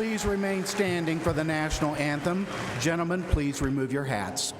please remain standing for the national anthem? Gentlemen, please remove your hats.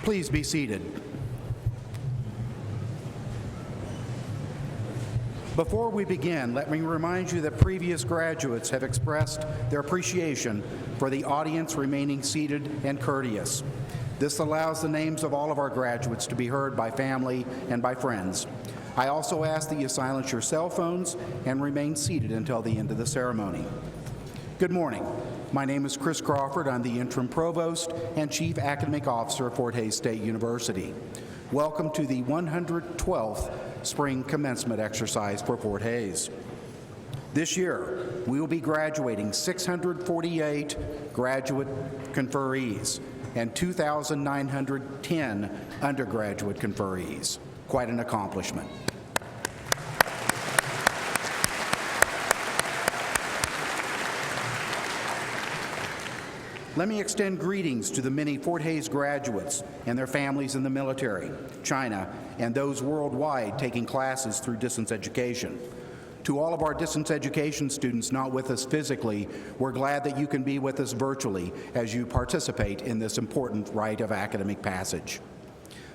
Please be seated. Before we begin, let me remind you that previous graduates have expressed their appreciation for the audience remaining seated and courteous. This allows the names of all of our graduates to be heard by family and by friends. I also ask that you silence your cell phones and remain seated until the end of the ceremony. Good morning. My name is Chris Crawford. I'm the Interim Provost and Chief Academic Officer of Fort Hays State University. Welcome to the 112th Spring Commencement Exercise for Fort Hays. This year, we will be graduating 648 graduate conferees and 2,910 undergraduate conferees. Quite an accomplishment. Let me extend greetings to the many Fort Hays graduates and their families in the military, China, and those worldwide taking classes through distance education. To all of our distance education students not with us physically, we're glad that you can be with us virtually as you participate in this important rite of academic passage.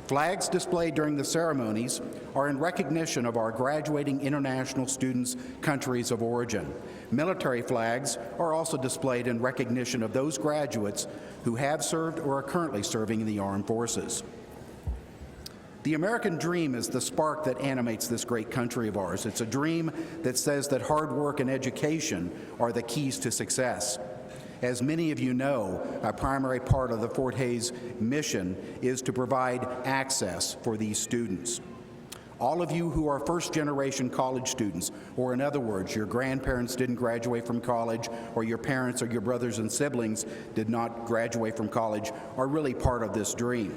Flags displayed during the ceremonies are in recognition of our graduating international students' countries of origin. Military flags are also displayed in recognition of those graduates who have served or are currently serving in the armed forces. The American dream is the spark that animates this great country of ours. It's a dream that says that hard work and education are the keys to success. As many of you know, a primary part of the Fort Hays mission is to provide access for these students. All of you who are first-generation college students, or in other words, your grandparents didn't graduate from college, or your parents or your brothers and siblings did not graduate from college, are really part of this dream.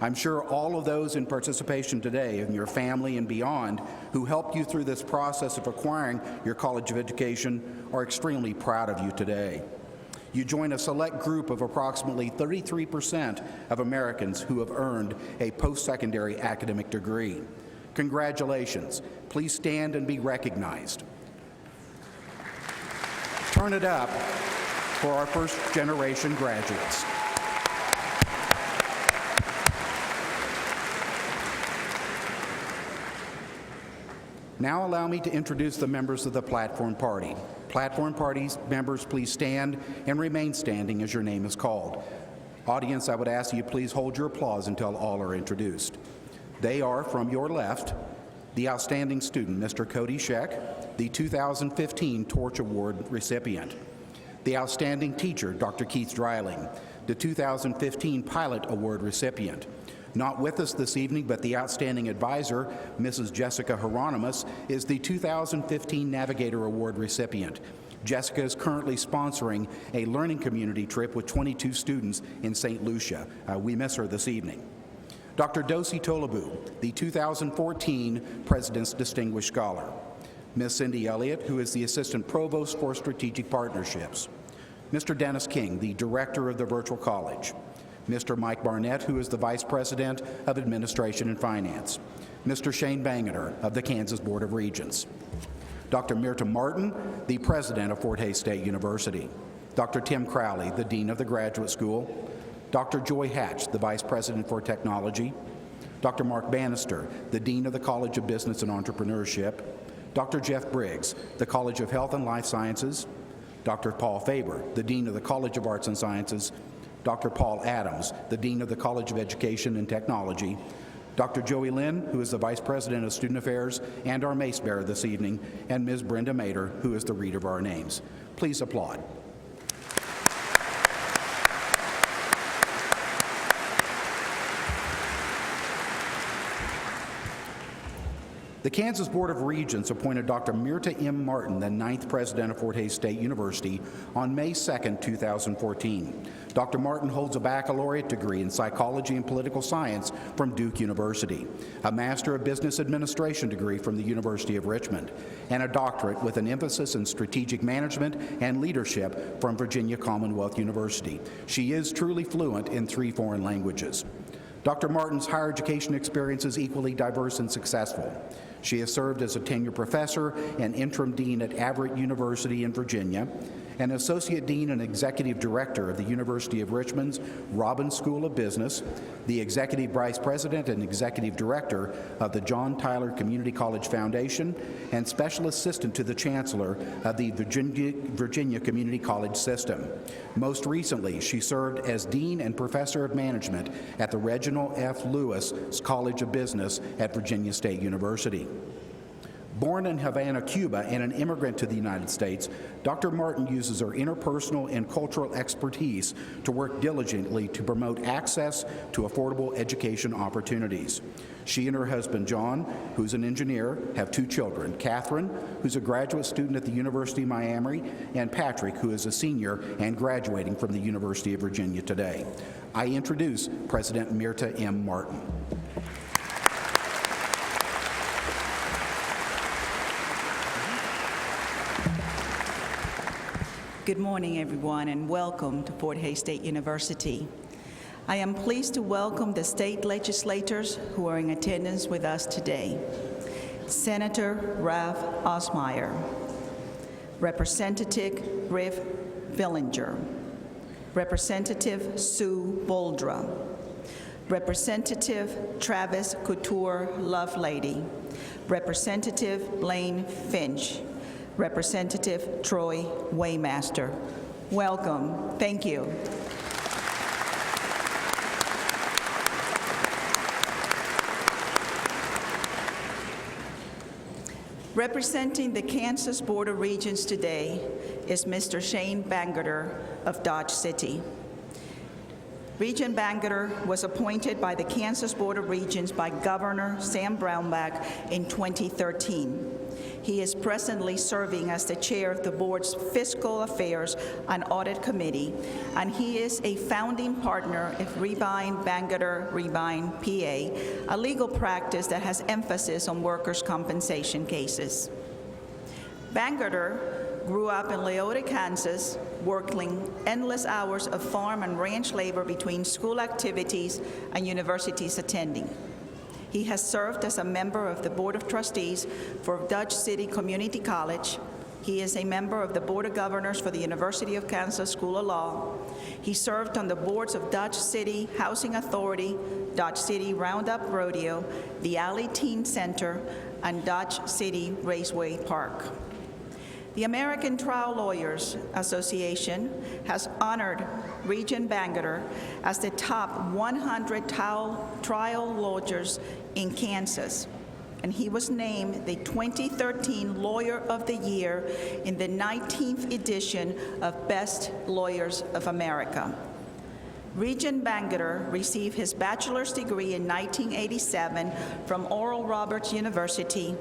I'm sure all of those in participation today, and your family and beyond, who helped you through this process of acquiring your college of education, are extremely proud of you today. You join a select group of approximately 33% of Americans who have earned a post-secondary academic degree. Congratulations. Please stand and be recognized. Turn it up for our first-generation graduates. Now allow me to introduce the members of the Platform Party. Platform Party's members, please stand and remain standing as your name is called. Audience, I would ask you please hold your applause until all are introduced. They are, from your left, the outstanding student, Mr. Cody Scheck, the 2015 Torch Award recipient. The outstanding teacher, Dr. Keith Dreiling, the 2015 Pilot Award recipient. Not with us this evening, but the outstanding advisor, Mrs. Jessica Hieronymus, is the 2015 Navigator Award recipient. Jessica is currently sponsoring a learning community trip with 22 students in St. Lucia. We miss her this evening. Dr. Dosi Tolabu, the 2014 President's Distinguished Scholar. Ms. Cindy Elliott, who is the Assistant Provost for Strategic Partnerships. Mr. Dennis King, the Director of the Virtual College. Mr. Mike Barnett, who is the Vice President of Administration and Finance. Mr. Shane Bangerter of the Kansas Board of Regents, Dr. Mirta Martin, the President of Fort Hays State University, Dr. Tim Crowley, the Dean of the Graduate School, Dr. Joy Hatch, the Vice President for Technology, Dr. Mark Bannister, the Dean of the College of Business and Entrepreneurship, Dr. Jeff Briggs, the College of Health and Life Sciences, Dr. Paul Faber, the Dean of the College of Arts and Sciences, Dr. Paul Adams, the Dean of the College of Education and Technology, Dr. Joey Lynn, who is the Vice President of Student Affairs and our Mace Bearer this evening, and Ms. Brenda Mader, who is the reader of our names. Please applaud. The Kansas Board of Regents appointed Dr. Mirta M. Martin, the 9th President of Fort Hays State University, on May 2, 2014. Dr. Martin holds a baccalaureate degree in psychology and political science from Duke University, a Master of Business Administration degree from the University of Richmond, and a doctorate with an emphasis in strategic management and leadership from Virginia Commonwealth University. She is truly fluent in 3 foreign languages. Dr. Martin's higher education experience is equally diverse and successful. She has served as a tenured professor and interim dean at Averett University in Virginia, an associate dean and executive director of the University of Richmond's Robbins School of Business, the executive vice president and executive director of the John Tyler Community College Foundation, and special assistant to the chancellor of the Virginia Community College System. Most recently, she served as dean and professor of management at the Reginald F. Lewis College of Business at Virginia State University. Born in Havana, Cuba, and an immigrant to the United States, Dr. Martin uses her interpersonal and cultural expertise to work diligently to promote access to affordable education opportunities. She and her husband, John, who's an engineer, have 2 children, Catherine, who's a graduate student at the University of Miami, and Patrick, who is a senior and graduating from the University of Virginia today. I introduce President Mirta M. Martin. Good morning, everyone, and welcome to Fort Hays State University. I am pleased to welcome the state legislators who are in attendance with us today. Senator Ralph Osmeyer, Representative Riff Villinger, Representative Sue Boldra, Representative Travis Couture Lovelady, Representative Blaine Finch, Representative Troy Waymaster. Welcome. Thank you. Representing the Kansas Board of Regents today is Mr. Shane Bangerter of Dodge City. Regent Bangerter was appointed by the Kansas Board of Regents by Governor Sam Brownback in 2013. He is presently serving as the chair of the board's Fiscal Affairs and Audit Committee, and he is a founding partner of Rebine Bangerter Rebine PA, a legal practice that has emphasis on workers' compensation cases. Bangerter grew up in Leota, Kansas, working endless hours of farm and ranch labor between school activities and universities attending. He has served as a member of the Board of Trustees for Dodge City Community College. He is a member of the Board of Governors for the University of Kansas School of Law. He served on the boards of Dodge City Housing Authority, Dodge City Roundup Rodeo, the Alley Teen Center, and Dodge City Raceway Park. The American Trial Lawyers Association has honored Regent Bangerter as the top 100 trial lawyers in Kansas, and he was named the 2013 Lawyer of the Year in the 19th edition of Best Lawyers of America. Regent Bangerter received his bachelor's degree in 1987 from Oral Roberts University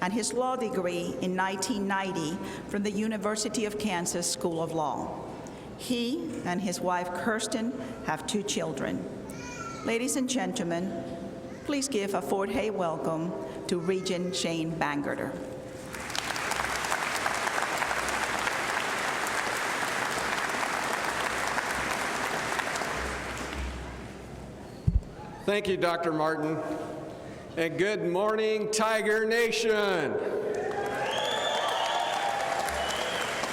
and his law degree in 1990 from the University of Kansas School of Law. He and his wife, Kirsten, have 2 children. Ladies and gentlemen, please give a Fort Hays welcome to Regent Shane Bangerter. Thank you, Dr. Martin. And good morning, Tiger Nation.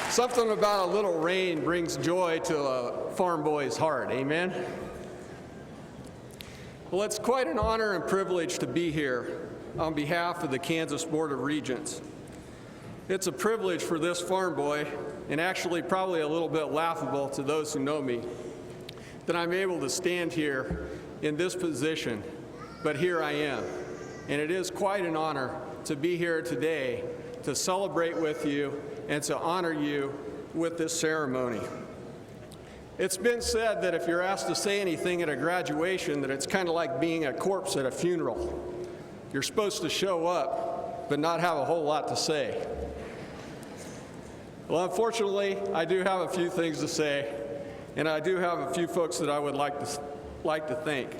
Something about a little rain brings joy to a farm boy's heart, amen? Well, it's quite an honor and privilege to be here on behalf of the Kansas Board of Regents. It's a privilege for this farm boy, and actually probably a little bit laughable to those who know me, that I'm able to stand here in this position, but here I am. And it is quite an honor to be here today to celebrate with you and to honor you with this ceremony. It's been said that if you're asked to say anything at a graduation, that it's kind of like being a corpse at a funeral. You're supposed to show up, but not have a whole lot to say. Well, unfortunately, I do have a few things to say, and I do have a few folks that I would like to thank.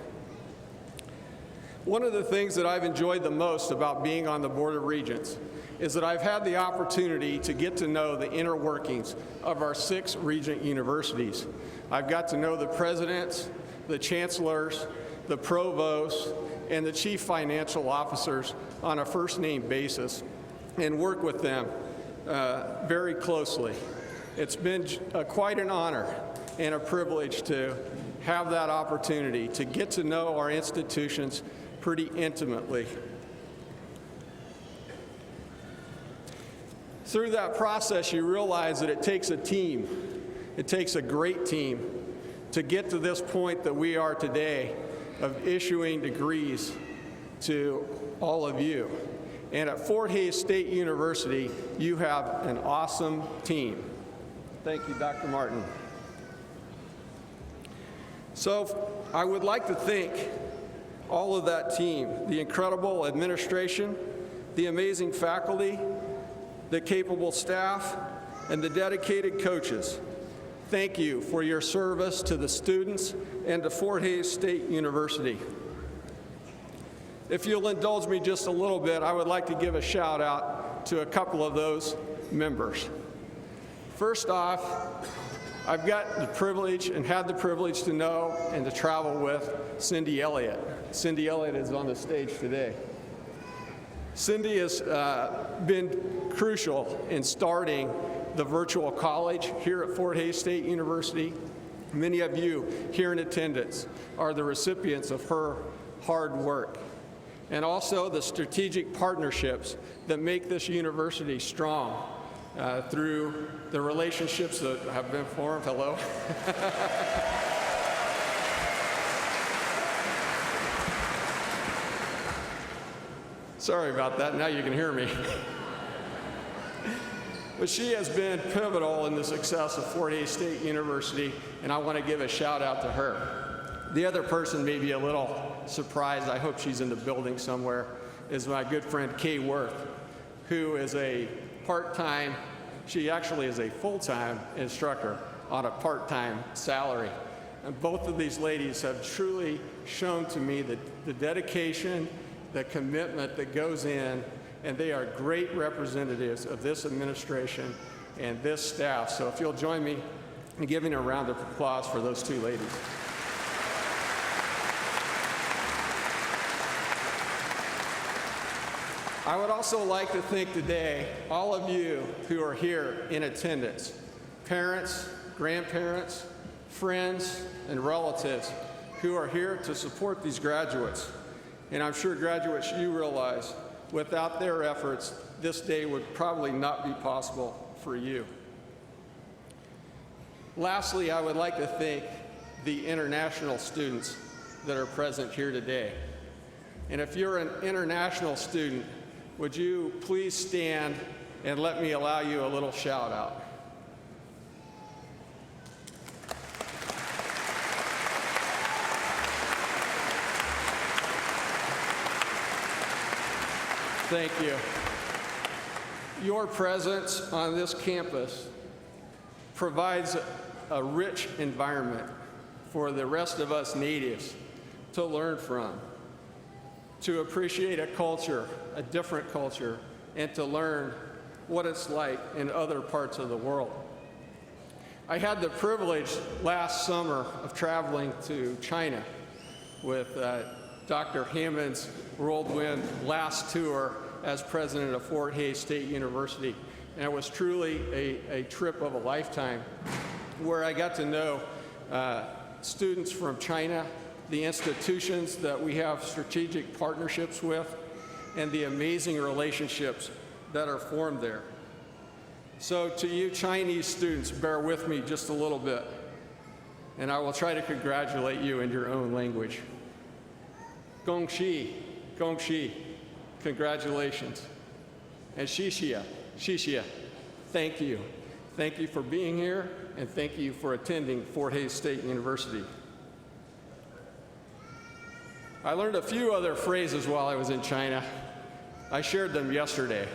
One of the things that I've enjoyed the most about being on the Board of Regents is that I've had the opportunity to get to know the inner workings of our 6 Regent universities. I've got to know the presidents, the chancellors, the provosts, and the chief financial officers on a first-name basis and work with them very closely. It's been quite an honor and a privilege to have that opportunity to get to know our institutions pretty intimately. Through that process, you realize that it takes a team. It takes a great team to get to this point that we are today of issuing degrees to all of you. And at Fort Hays State University, you have an awesome team. Thank you, Dr. Martin. So I would like to thank all of that team, the incredible administration, the amazing faculty, the capable staff, and the dedicated coaches. Thank you for your service to the students and to Fort Hays State University. If you'll indulge me just a little bit, I would like to give a shout out to a couple of those members. First off, I've got the privilege and had the privilege to know and to travel with Cindy Elliott. Cindy Elliott is on the stage today. Cindy has been crucial in starting the virtual college here at Fort Hays State University. Many of you here in attendance are the recipients of her hard work, and also the strategic partnerships that make this university strong through the relationships that have been formed. Hello. Sorry about that, now you can hear me. But she has been pivotal in the success of Fort Hays State University, and I want to give a shout out to her. The other person may be a little surprised, I hope she's in the building somewhere, is my good friend Kay Worth, who is a part-time, she actually is a full-time instructor on a part-time salary. And both of these ladies have truly shown to me the dedication, the commitment that goes in, and they are great representatives of this administration and this staff. So if you'll join me in giving a round of applause for those two ladies. I would also like to thank today all of you who are here in attendance, parents, grandparents, friends, and relatives who are here to support these graduates. And I'm sure graduates, you realize, without their efforts, this day would probably not be possible for you. Lastly, I would like to thank the international students that are present here today. And if you're an international student, would you please stand and let me allow you a little shout out. Thank you. Your presence on this campus provides a rich environment for the rest of us natives to learn from, to appreciate a culture, a different culture, and to learn what it's like in other parts of the world. I had the privilege last summer of traveling to China with Dr. Hammond's whirlwind last tour as president of Fort Hays State University. And it was truly a trip of a lifetime where I got to know students from China, the institutions that we have strategic partnerships with, and the amazing relationships that are formed there. So to you Chinese students, bear with me just a little bit, and I will try to congratulate you in your own language. Gongxi, Gongxi, congratulations. And Xixia, Xixia, thank you. Thank you for being here, and thank you for attending Fort Hays State University. I learned a few other phrases while I was in China. I shared them yesterday,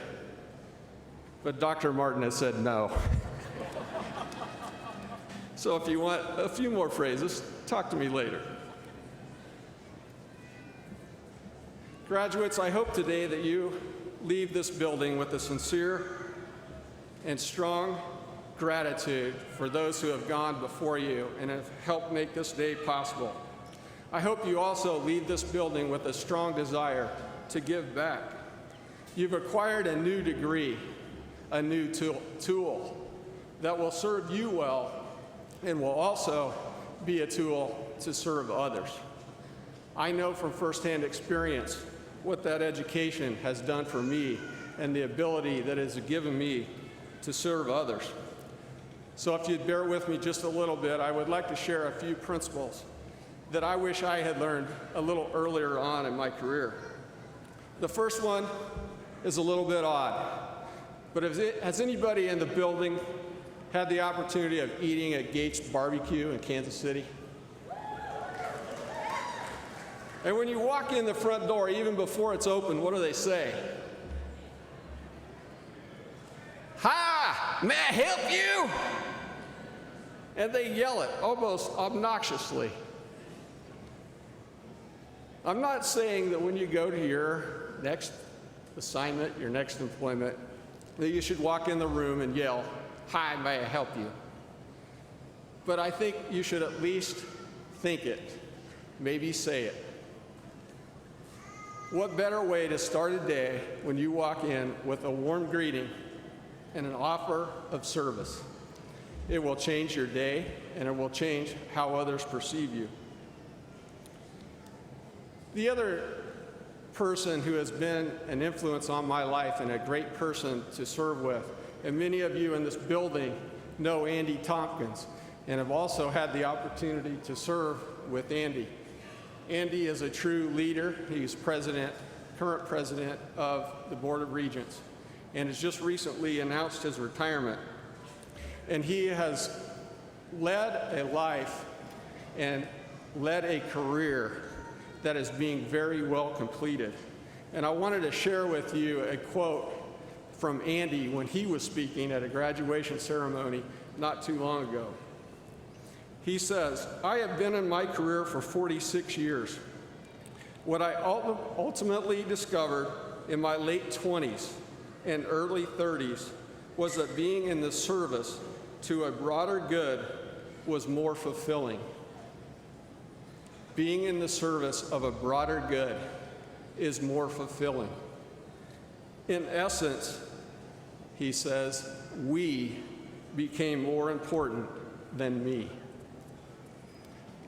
but Dr. Martin has said no. So if you want a few more phrases, talk to me later. Graduates, I hope today that you leave this building with a sincere and strong gratitude for those who have gone before you and have helped make this day possible. I hope you also leave this building with a strong desire to give back. You've acquired a new degree, a new tool that will serve you well and will also be a tool to serve others. I know from firsthand experience what that education has done for me and the ability that it has given me to serve others. So if you'd bear with me just a little bit, I would like to share a few principles that I wish I had learned a little earlier on in my career. The first one is a little bit odd, but has anybody in the building had the opportunity of eating at Gates Barbecue in Kansas City? And when you walk in the front door, even before it's open, what do they say? Hi, may I help you? And they yell it almost obnoxiously. I'm not saying that when you go to your next assignment, your next employment, that you should walk in the room and yell, hi, may I help you? But I think you should at least think it, maybe say it. What better way to start a day when you walk in with a warm greeting and an offer of service? It will change your day, and it will change how others perceive you. The other person who has been an influence on my life and a great person to serve with, and many of you in this building know Andy Tompkins and have also had the opportunity to serve with Andy. Andy is a true leader. He's current president of the Board of Regents, and has just recently announced his retirement. And he has led a life and led a career that is being very well completed. And I wanted to share with you a quote from Andy when he was speaking at a graduation ceremony not too long ago. He says, I have been in my career for 46 years. What I ultimately discovered in my late 20s and early 30s was that being in the service to a broader good was more fulfilling. Being in the service of a broader good is more fulfilling. In essence, he says, we became more important than me.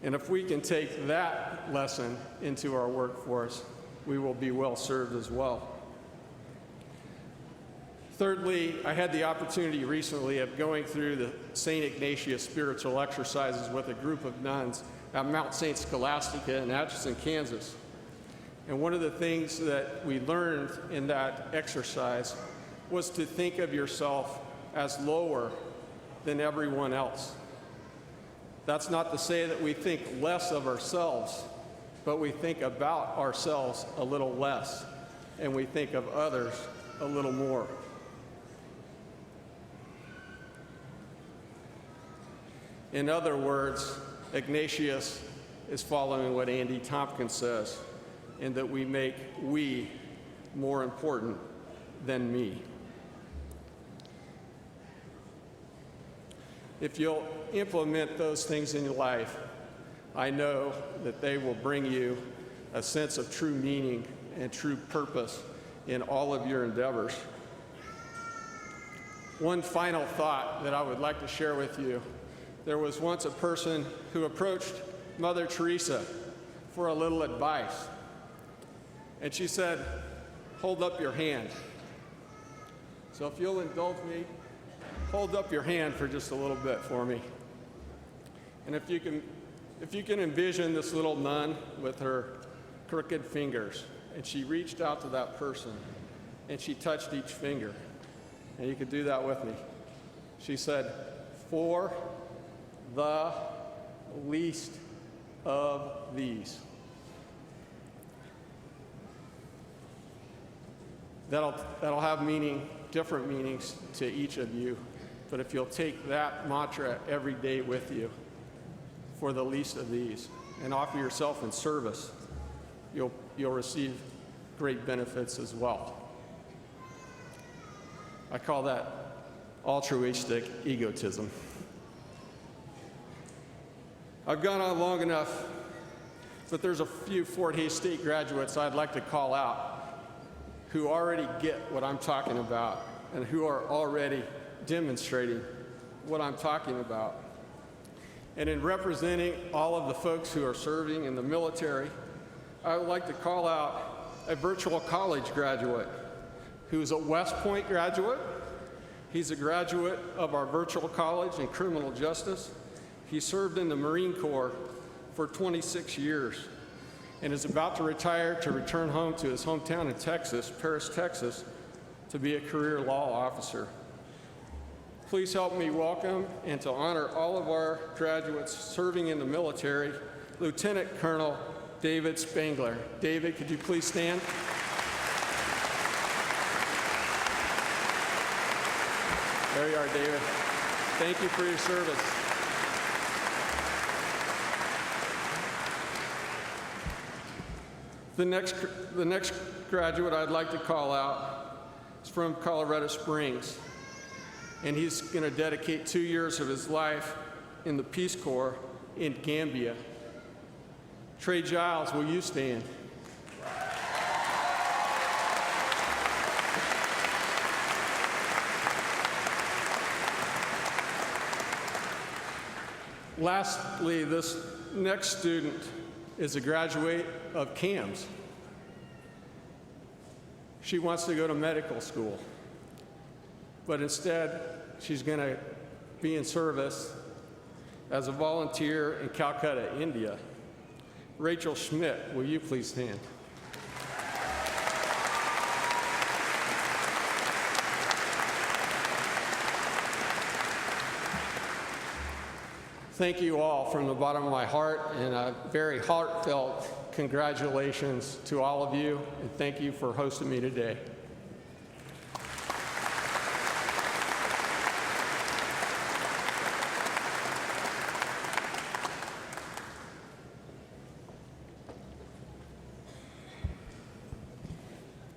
And if we can take that lesson into our workforce, we will be well served as well. Thirdly, I had the opportunity recently of going through the St. Ignatius spiritual exercises with a group of nuns at Mount St. Scholastica in Atchison, Kansas. And one of the things that we learned in that exercise was to think of yourself as lower than everyone else. That's not to say that we think less of ourselves, but we think about ourselves a little less, and we think of others a little more. In other words, Ignatius is following what Andy Tompkins says, in that we make we more important than me. If you'll implement those things in your life, I know that they will bring you a sense of true meaning and true purpose in all of your endeavors. One final thought that I would like to share with you. There was once a person who approached Mother Teresa for a little advice. And she said, "Hold up your hand." So if you'll indulge me, hold up your hand for just a little bit for me. And if you can envision this little nun with her crooked fingers, and she reached out to that person, and she touched each finger. And you could do that with me. She said, "For the least of these." That'll have meaning, different meanings to each of you. But if you'll take that mantra every day with you, for the least of these, and offer yourself in service, you'll receive great benefits as well. I call that altruistic egotism. I've gone on long enough, but there's a few Fort Hays State graduates I'd like to call out who already get what I'm talking about and who are already demonstrating what I'm talking about. And in representing all of the folks who are serving in the military, I would like to call out a virtual college graduate who's a West Point graduate. He's a graduate of our virtual college in criminal justice. He served in the Marine Corps for 26 years and is about to retire to return home to his hometown in Texas, Paris, Texas, to be a career law officer. Please help me welcome and to honor all of our graduates serving in the military, Lieutenant Colonel David Spangler. David, could you please stand? There you are, David. Thank you for your service. The next graduate I'd like to call out is from Colorado Springs, and he's going to dedicate 2 years of his life in the Peace Corps in Gambia. Trey Giles, will you stand? Lastly, this next student is a graduate of CAMS. She wants to go to medical school, but instead, she's going to be in service as a volunteer in Calcutta, India. Rachel Schmidt, will you please stand? Thank you all from the bottom of my heart, and a very heartfelt congratulations to all of you, and thank you for hosting me today.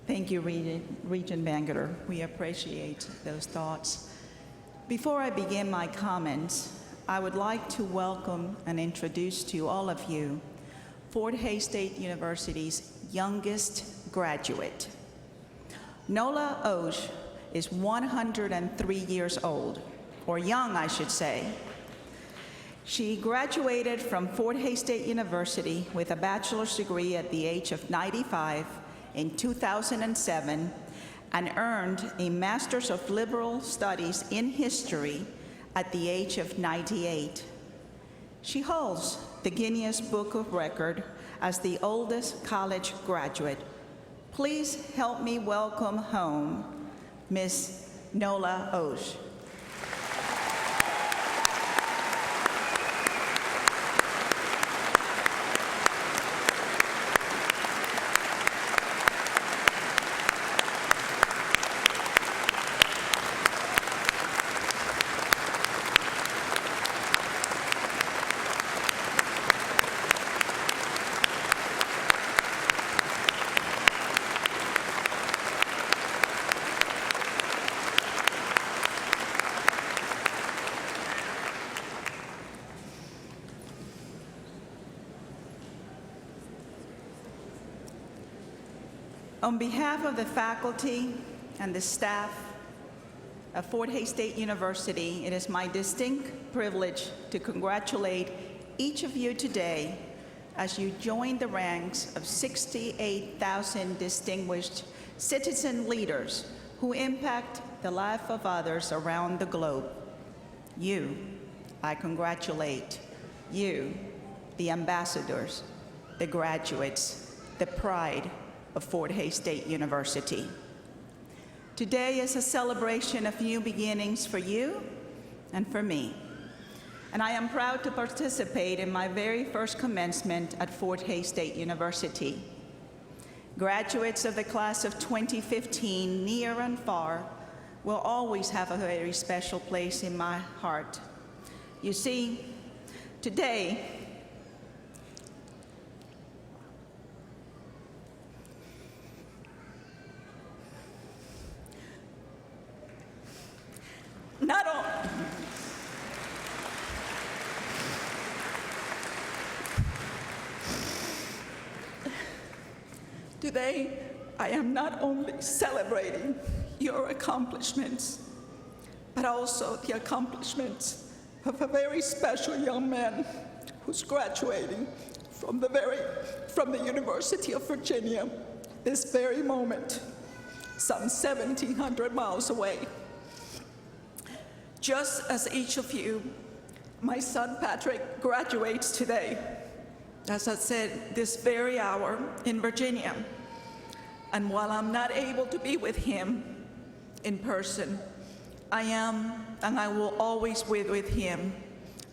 Thank you, Regent Bangerter. We appreciate those thoughts. Before I begin my comments, I would like to welcome and introduce to all of you Fort Hays State University's youngest graduate. Nola Oj is 103 years old, or young, I should say. She graduated from Fort Hays State University with a bachelor's degree at the age of 95 in 2007 and earned a Master's of Liberal Studies in History at the age of 98. She holds the Guinness Book of Record as the oldest college graduate. Please help me welcome home Ms. Nola Oj. On behalf of the faculty and the staff of Fort Hays State University, it is my distinct privilege to congratulate each of you today as you join the ranks of 68,000 distinguished citizen leaders who impact the life of others around the globe. You, I congratulate. You, the ambassadors, the graduates, the pride of Fort Hays State University. Today is a celebration of new beginnings for you and for me. And I am proud to participate in my very first commencement at Fort Hays State University. Graduates of the class of 2015, near and far, will always have a very special place in my heart. You see, today, Today, I am not only celebrating your accomplishments, but also the accomplishments of a very special young man who's graduating from the University of Virginia this very moment, some 1,700 miles away. Just as each of you, my son Patrick graduates today, as I said, this very hour in Virginia. And while I'm not able to be with him in person, I am and I will always be with him,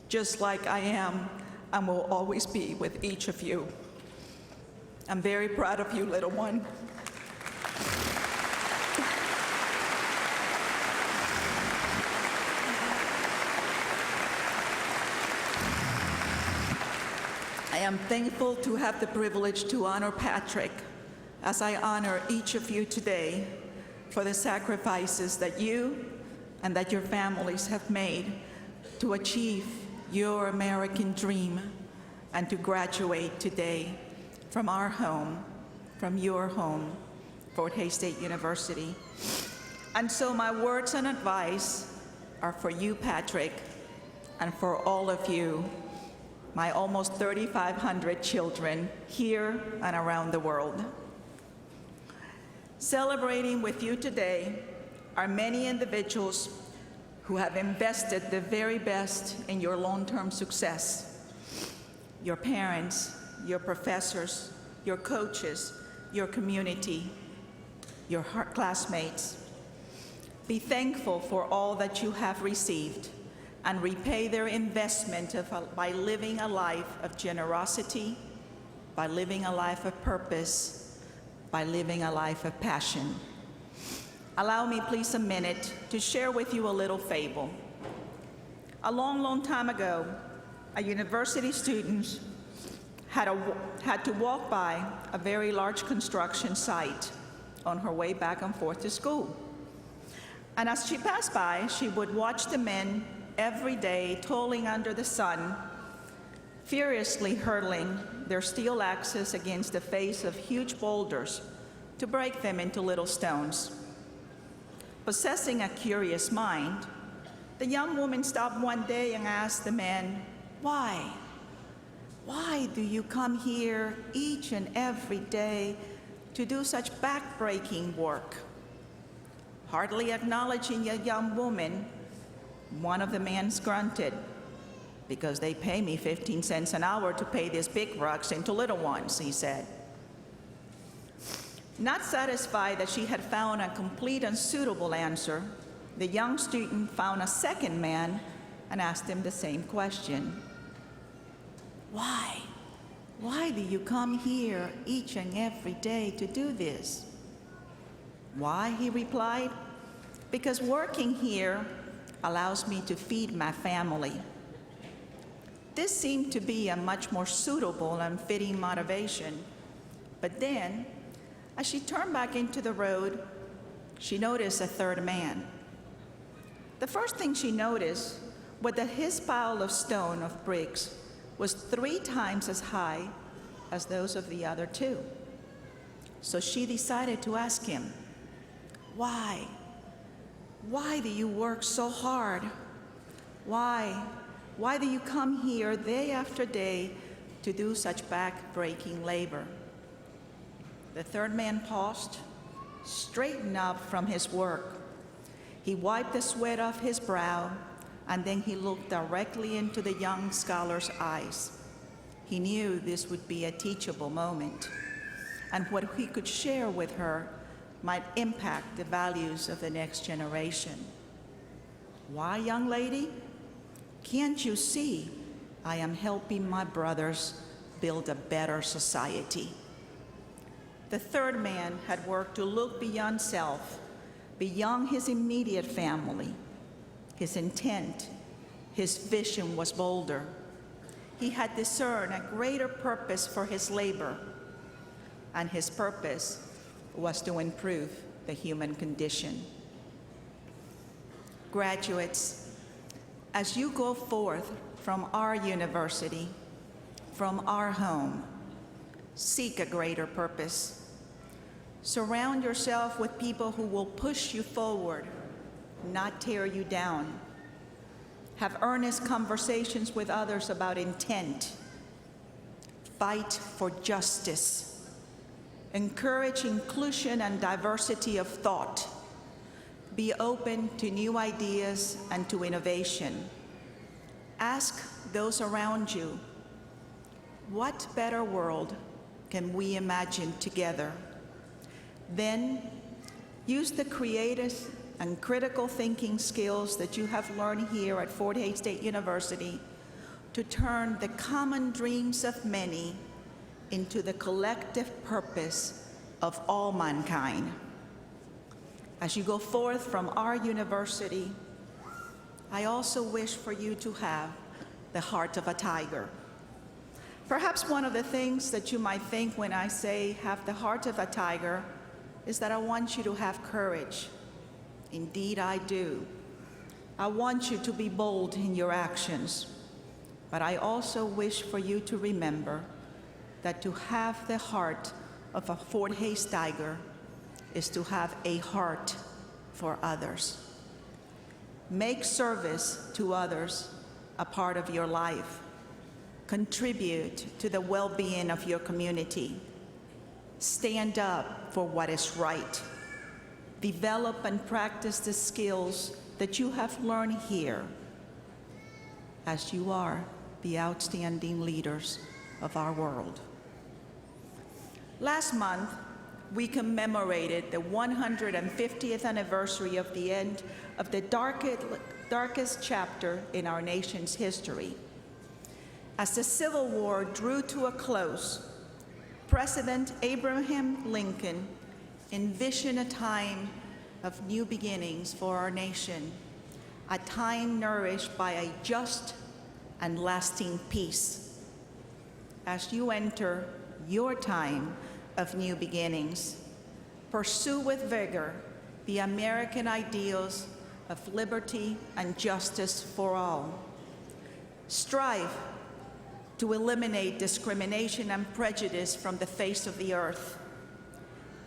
just like I am and will always be with each of you. I'm very proud of you, little one. I am thankful to have the privilege to honor Patrick as I honor each of you today for the sacrifices that you and that your families have made to achieve your American dream and to graduate today from our home, from your home, Fort Hays State University. And so my words and advice are for you, Patrick, and for all of you, my almost 3,500 children here and around the world. Celebrating with you today are many individuals who have invested the very best in your long-term success. Your parents, your professors, your coaches, your community, your classmates. Be thankful for all that you have received and repay their investment by living a life of generosity, by living a life of purpose, by living a life of passion. Allow me, please, a minute to share with you a little fable. A long, long time ago, a university student had to walk by a very large construction site on her way back and forth to school. And as she passed by, she would watch the men every day toiling under the sun, furiously hurling their steel axes against the face of huge boulders to break them into little stones. Possessing a curious mind, the young woman stopped one day and asked the man, "Why? Why do you come here each and every day to do such back-breaking work?" Hardly acknowledging the young woman, one of the men grunted, "Because they pay me 15 cents an hour to pay these big rocks into little ones," he said. Not satisfied that she had found a complete and suitable answer, the young student found a second man and asked him the same question. "Why? Why do you come here each and every day to do this?" "Why?" he replied. "Because working here allows me to feed my family." This seemed to be a much more suitable and fitting motivation. But then, as she turned back into the road, she noticed a third man. The first thing she noticed was that his pile of stone of bricks was 3 times as high as those of the other two. So she decided to ask him, "Why? Why do you work so hard? Why? Why do you come here day after day to do such back-breaking labor?" The third man paused, straightened up from his work. He wiped the sweat off his brow, and then he looked directly into the young scholar's eyes. He knew this would be a teachable moment, and what he could share with her might impact the values of the next generation. "Why, young lady? Can't you see I am helping my brothers build a better society?" The third man had worked to look beyond self, beyond his immediate family. His intent, his vision was bolder. He had discerned a greater purpose for his labor, and his purpose was to improve the human condition. Graduates, as you go forth from our university, from our home, seek a greater purpose. Surround yourself with people who will push you forward, not tear you down. Have earnest conversations with others about intent. Fight for justice. Encourage inclusion and diversity of thought. Be open to new ideas and to innovation. Ask those around you, what better world can we imagine together? Then use the creative and critical thinking skills that you have learned here at Fort Hays State University to turn the common dreams of many into the collective purpose of all mankind. As you go forth from our university, I also wish for you to have the heart of a tiger. Perhaps one of the things that you might think when I say have the heart of a tiger is that I want you to have courage. Indeed, I do. I want you to be bold in your actions, but I also wish for you to remember that to have the heart of a Fort Hays tiger is to have a heart for others. Make service to others a part of your life. Contribute to the well-being of your community. Stand up for what is right. Develop and practice the skills that you have learned here as you are the outstanding leaders of our world. Last month, we commemorated the 150th anniversary of the end of the darkest chapter in our nation's history. As the Civil War drew to a close, President Abraham Lincoln envisioned a time of new beginnings for our nation, a time nourished by a just and lasting peace. As you enter your time of new beginnings, pursue with vigor the American ideals of liberty and justice for all. Strive to eliminate discrimination and prejudice from the face of the earth.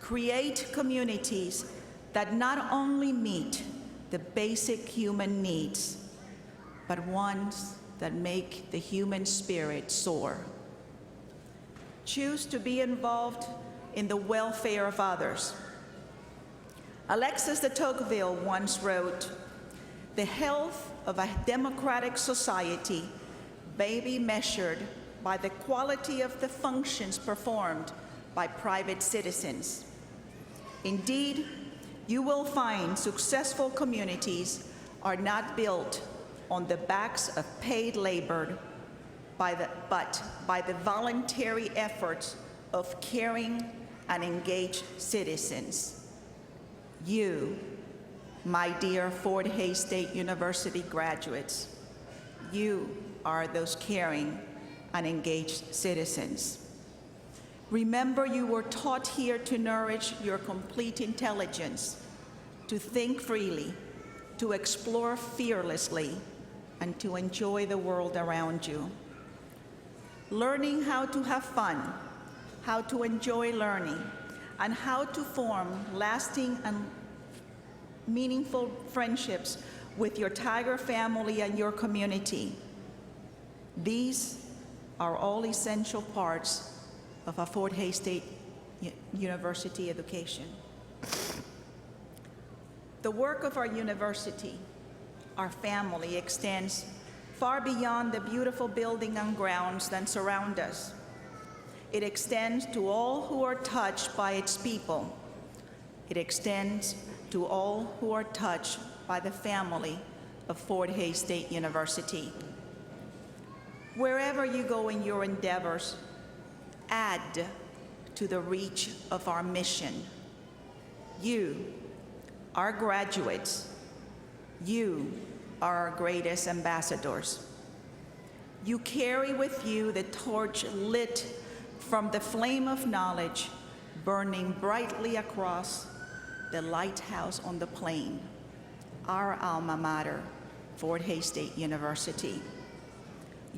Create communities that not only meet the basic human needs, but ones that make the human spirit soar. Choose to be involved in the welfare of others. Alexis de Tocqueville once wrote, "The health of a democratic society may be measured by the quality of the functions performed by private citizens." Indeed, you will find successful communities are not built on the backs of paid labor, but by the voluntary efforts of caring and engaged citizens. You, my dear Fort Hays State University graduates, you are those caring and engaged citizens. Remember, you were taught here to nourish your complete intelligence, to think freely, to explore fearlessly, and to enjoy the world around you. Learning how to have fun, how to enjoy learning, and how to form lasting and meaningful friendships with your Tiger family and your community. These are all essential parts of a Fort Hays State University education. The work of our university, our family, extends far beyond the beautiful building and grounds that surround us. It extends to all who are touched by its people. It extends to all who are touched by the family of Fort Hays State University. Wherever you go in your endeavors, add to the reach of our mission. You, our graduates, you are our greatest ambassadors. You carry with you the torch lit from the flame of knowledge, burning brightly across the lighthouse on the plain, our alma mater, Fort Hays State University.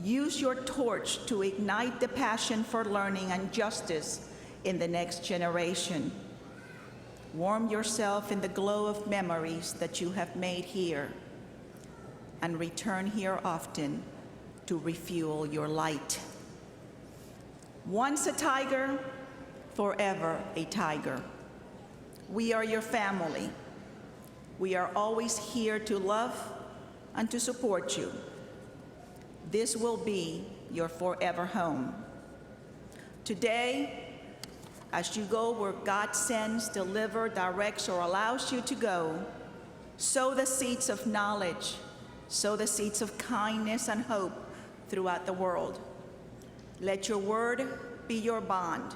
Use your torch to ignite the passion for learning and justice in the next generation. Warm yourself in the glow of memories that you have made here, and return here often to refuel your light. Once a Tiger, forever a Tiger. We are your family. We are always here to love and to support you. This will be your forever home. Today, as you go where God sends, delivers, directs, or allows you to go, sow the seeds of knowledge, sow the seeds of kindness and hope throughout the world. Let your word be your bond.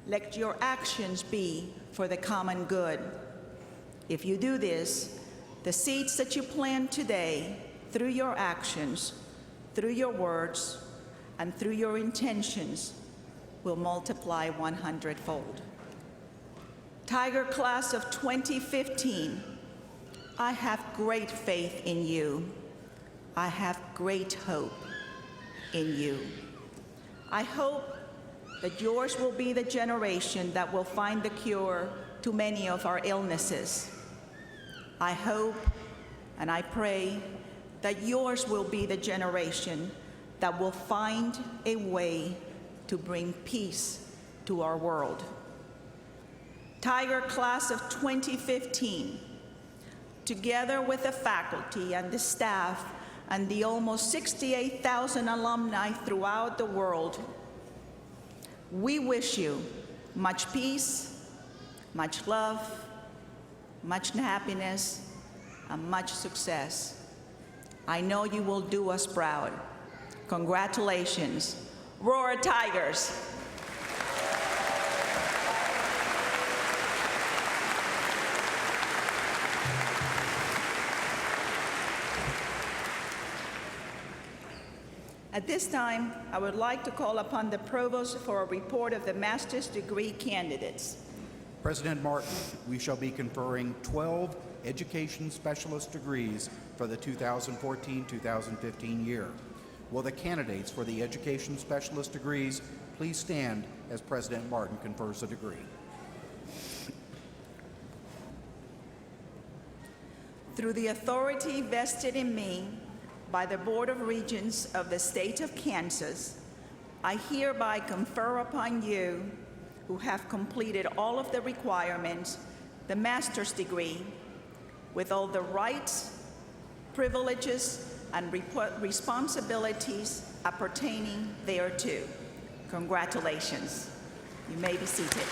Let your actions be for the common good. If you do this, the seeds that you plant today through your actions, through your words, and through your intentions will multiply 100-fold. Tiger Class of 2015, I have great faith in you. I have great hope in you. I hope that yours will be the generation that will find the cure to many of our illnesses. I hope and I pray that yours will be the generation that will find a way to bring peace to our world. Tiger Class of 2015, together with the faculty and the staff and the almost 68,000 alumni throughout the world, we wish you much peace, much love, much happiness, and much success. I know you will do us proud. Congratulations. Roar Tigers. At this time, I would like to call upon the Provost for a report of the master's degree candidates. President Martin, we shall be conferring 12 education specialist degrees for the 2014-2015 year. Will the candidates for the education specialist degrees please stand as President Martin confers a degree? Through the authority vested in me by the Board of Regents of the State of Kansas, I hereby confer upon you, who have completed all of the requirements, the master's degree, with all the rights, privileges, and responsibilities appertaining thereto. Congratulations. You may be seated.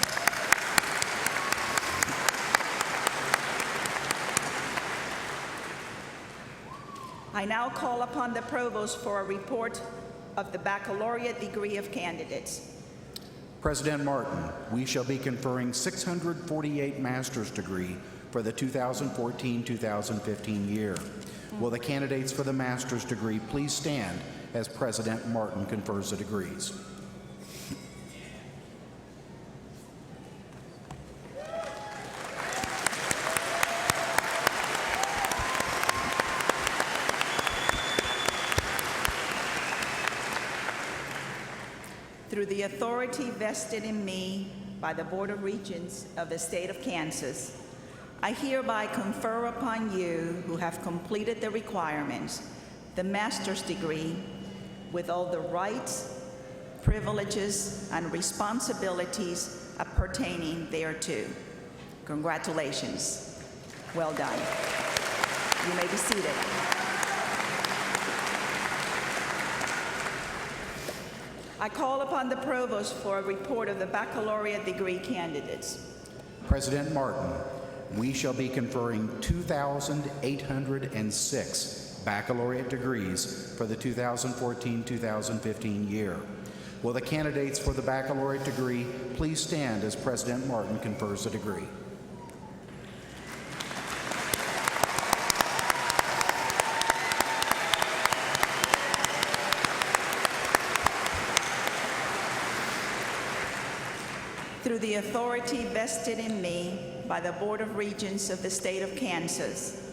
I now call upon the Provost for a report of the baccalaureate degree of candidates. President Martin, we shall be conferring 648 master's degree for the 2014-2015 year. Will the candidates for the master's degree please stand as President Martin confers the degrees? Through the authority vested in me by the Board of Regents of the State of Kansas, I hereby confer upon you who have completed the requirements the master's degree with all the rights, privileges, and responsibilities pertaining thereto. Congratulations. Well done. You may be seated. I call upon the Provost for a report of the baccalaureate degree candidates. President Martin, we shall be conferring 2,806 baccalaureate degrees for the 2014-2015 year. Will the candidates for the baccalaureate degree please stand as President Martin confers a degree? Through the authority vested in me by the Board of Regents of the State of Kansas,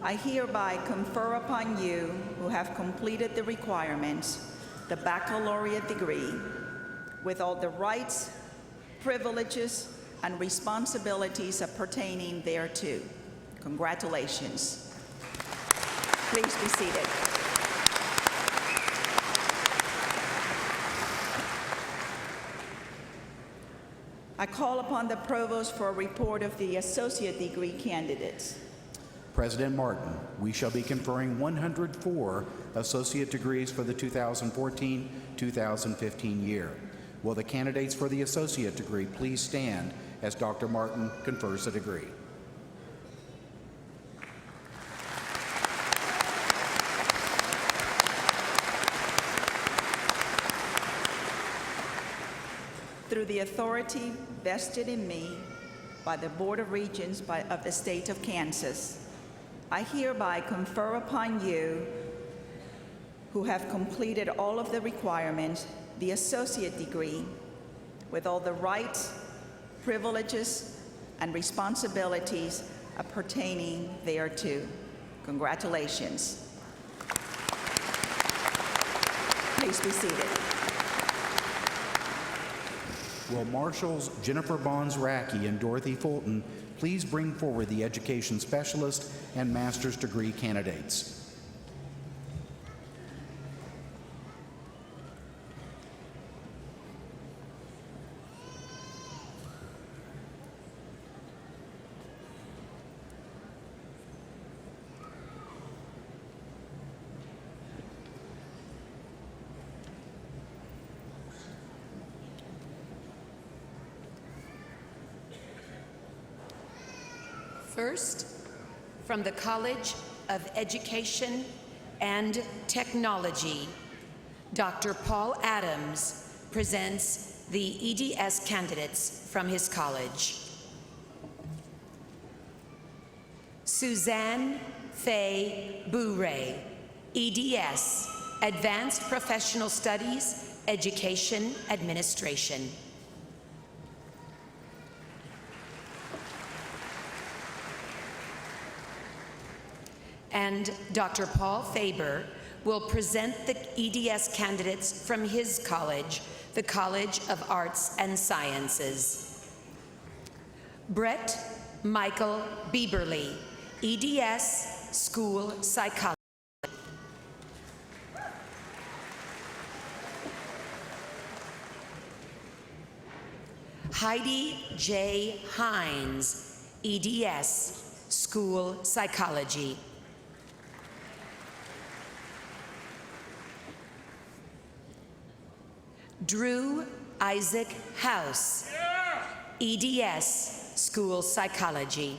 I hereby confer upon you who have completed the requirements the baccalaureate degree with all the rights, privileges, and responsibilities pertaining thereto. Congratulations. Please be seated. I call upon the Provost for a report of the associate degree candidates. President Martin, we shall be conferring 104 associate degrees for the 2014-2015 year. Will the candidates for the associate degree please stand as Dr. Martin confers a degree? Through the authority vested in me by the Board of Regents of the State of Kansas, I hereby confer upon you who have completed all of the requirements the associate degree with all the rights, privileges, and responsibilities pertaining thereto. Congratulations. Please be seated. Will Marshals Jennifer Bonds-Racky and Dorothy Fulton please bring forward the education specialist and master's degree candidates? First, from the College of Education and Technology, Dr. Paul Adams presents the EDS candidates from his college. Suzanne Faye Bourret, EDS, Advanced Professional Studies, Education Administration. And Dr. Paul Faber will present the EDS candidates from his college, the College of Arts and Sciences. Brett Michael Bieberly, EDS, School Psychology. Heidi J. Hines, EDS, School Psychology. Drew Isaac House, EDS, School Psychology.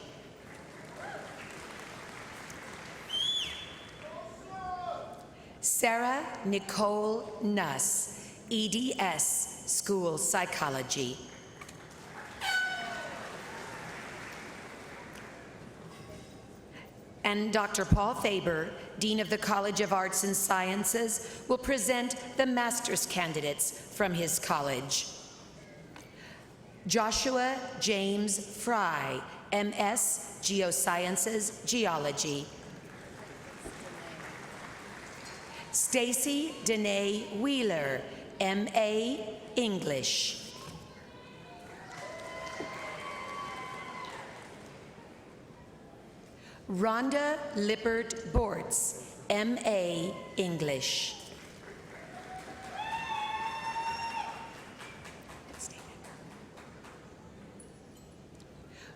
Sarah Nicole Nuss, EDS, School Psychology. And Dr. Paul Faber, Dean of the College of Arts and Sciences, will present the master's candidates from his college. Joshua James Fry, MS, Geosciences, Geology. Stacy Danae Wheeler, MA, English. Rhonda Lippert Bortz, M.A. English.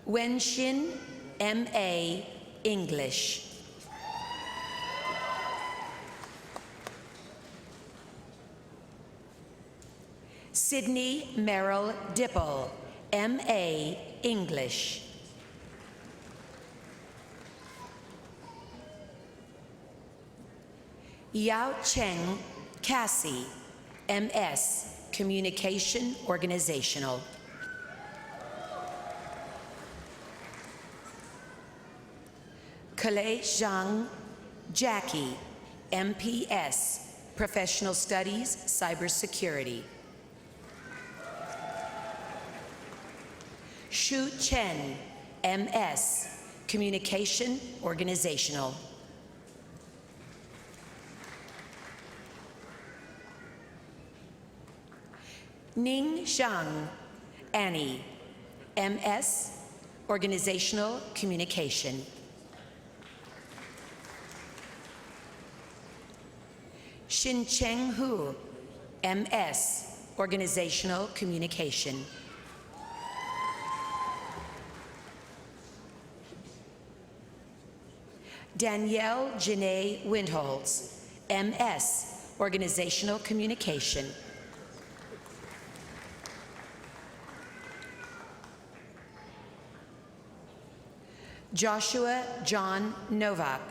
Wenshin, M.A. English. Sydney Merrill Dipple, M.A. English. Yao Cheng Cassie, M.S. Communication Organizational. Kalei Zhang Jackie, MPS, Professional Studies, Cybersecurity. Shu Chen, MS, Communication Organizational. Ning Zhang, Annie, MS, Organizational Communication. Xin Cheng Hu, MS, Organizational Communication. Danielle Janae Windholz, MS, Organizational Communication. Joshua John Novak,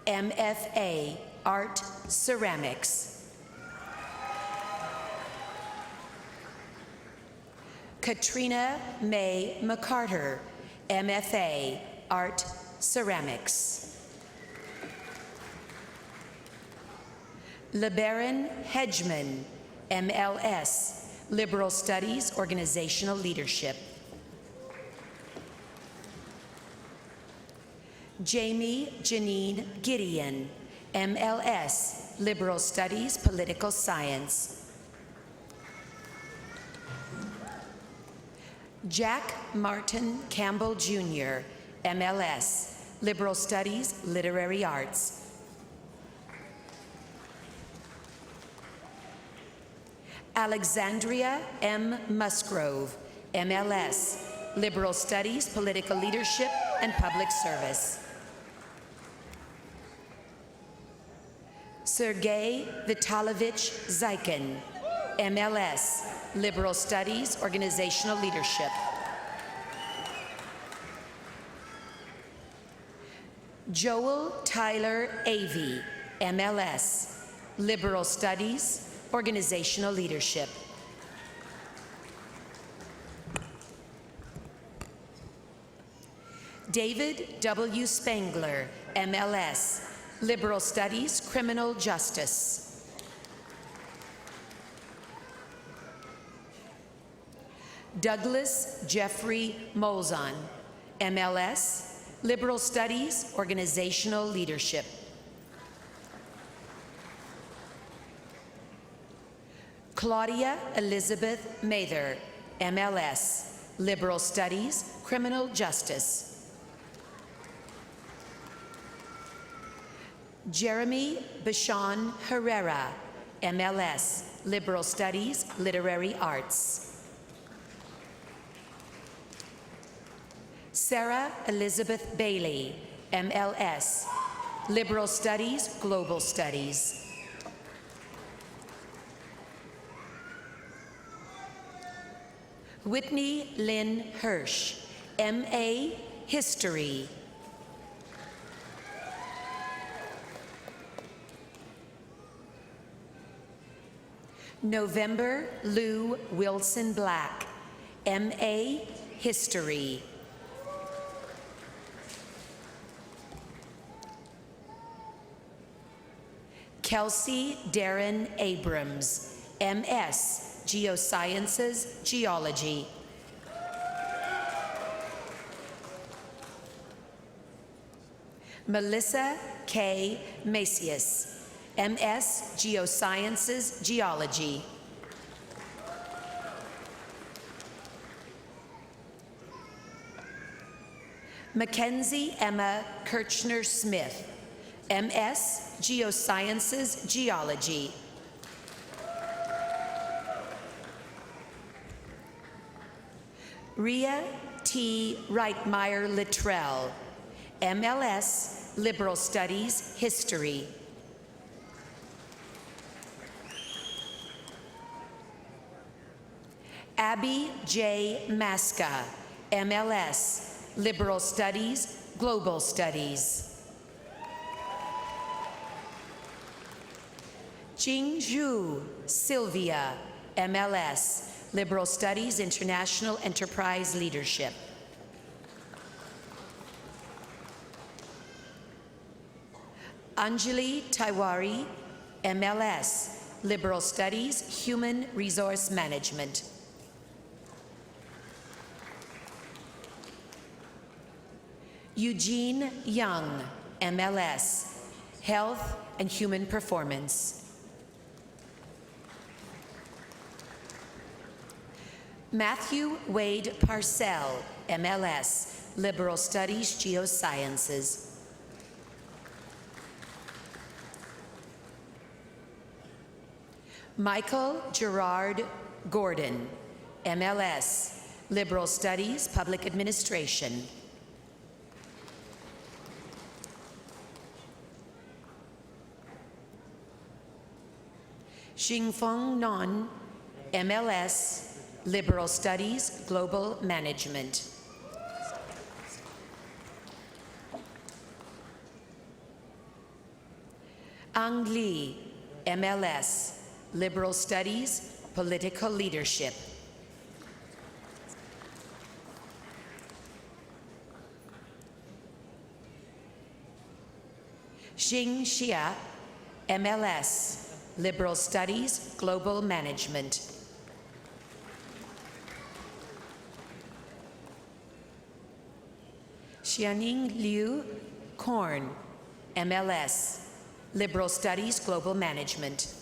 MFA, Art Ceramics. Katrina May McCarter, MFA, Art Ceramics. LeBaron Hedgeman, MLS, Liberal Studies, Organizational Leadership. Jamie Janine Gideon, MLS, Liberal Studies, Political Science. Jack Martin Campbell Jr., MLS, Liberal Studies, Literary Arts. Alexandria M. Musgrove, MLS, Liberal Studies, Political Leadership, and Public Service. Sergei Vitalovich Zykin, MLS, Liberal Studies, Organizational Leadership. Joel Tyler Avey, MLS, Liberal Studies, Organizational Leadership. David W. Spangler, MLS, Liberal Studies, Criminal Justice. Douglas Jeffrey Molzon, MLS, Liberal Studies, Organizational Leadership. Claudia Elizabeth Mather, MLS, Liberal Studies, Criminal Justice. Jeremy Bashan Herrera, MLS, Liberal Studies, Literary Arts. Sarah Elizabeth Bailey, MLS, Liberal Studies, Global Studies. Whitney Lynn Hirsch, M.A., History. November Lou Wilson Black, M.A., History. Kelsey Darren Abrams, M.S., Geosciences, Geology. Melissa K. Macias, M.S., Geosciences, Geology. Mackenzie Emma Kirchner-Smith, MS, Geosciences, Geology. Rhea T. Reitmeyer-Littrell, MLS, Liberal Studies, History. Abby J. Maska, MLS, Liberal Studies, Global Studies. Jingzhu Sylvia, MLS, Liberal Studies, International Enterprise Leadership. Anjali Taiwari, MLS, Liberal Studies, Human Resource Management. Eugene Young, MLS, Health and Human Performance. Matthew Wade Parcell, MLS, Liberal Studies, Geosciences. Michael Gerard Gordon, MLS, Liberal Studies, Public Administration. Xingfeng Non, MLS, Liberal Studies, Global Management. Ang Li, MLS, Liberal Studies, Political Leadership. Xing Xia, MLS, Liberal Studies, Global Management. Xianing Liu Korn, MLS, Liberal Studies, Global Management.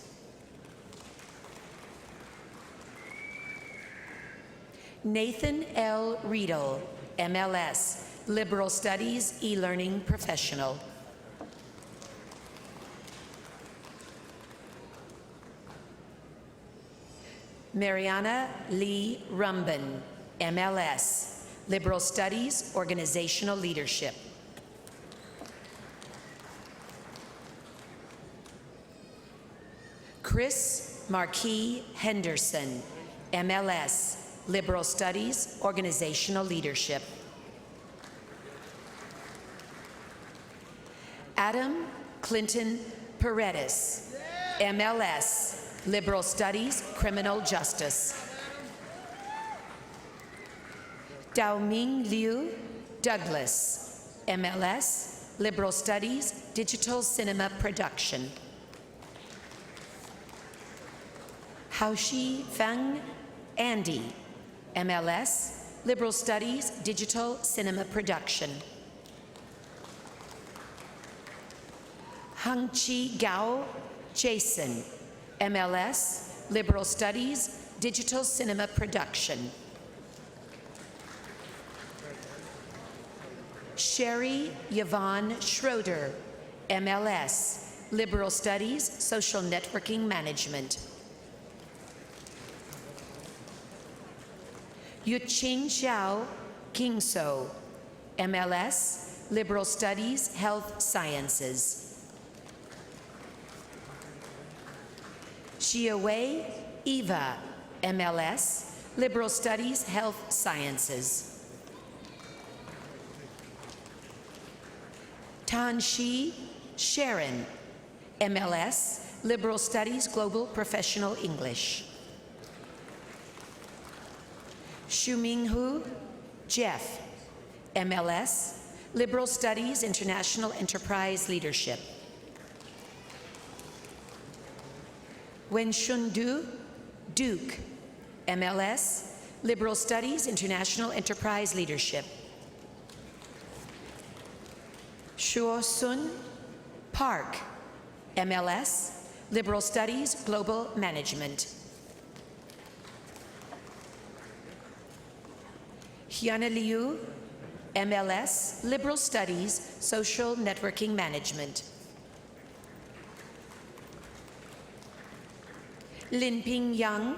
Nathan L. Riedel, MLS, Liberal Studies, E-Learning Professional. Mariana Lee Rumban, MLS, Liberal Studies, Organizational Leadership. Chris Marquis Henderson, MLS, Liberal Studies, Organizational Leadership. Adam Clinton Paredes, MLS, Liberal Studies, Criminal Justice. Daoming Liu Douglas, MLS, Liberal Studies, Digital Cinema Production. Haoshi Feng Andy, MLS, Liberal Studies, Digital Cinema Production. Hangqi Gao Jason, MLS, Liberal Studies, Digital Cinema Production. Sherry Yvonne Schroeder, MLS, Liberal Studies, Social Networking Management. Yuqing Xiao Kingso, MLS, Liberal Studies, Health Sciences. Xiawei Eva, MLS, Liberal Studies, Health Sciences. Tanshi Sharon, MLS, Liberal Studies, Global Professional English. Shuminghu Jeff, MLS, Liberal Studies, International Enterprise Leadership. Wenshundu Duke, MLS, Liberal Studies, International Enterprise Leadership. Shuosun Park, MLS, Liberal Studies, Global Management. Hyunaliu MLS, Liberal Studies, Social Networking Management. Lin Ping Yang,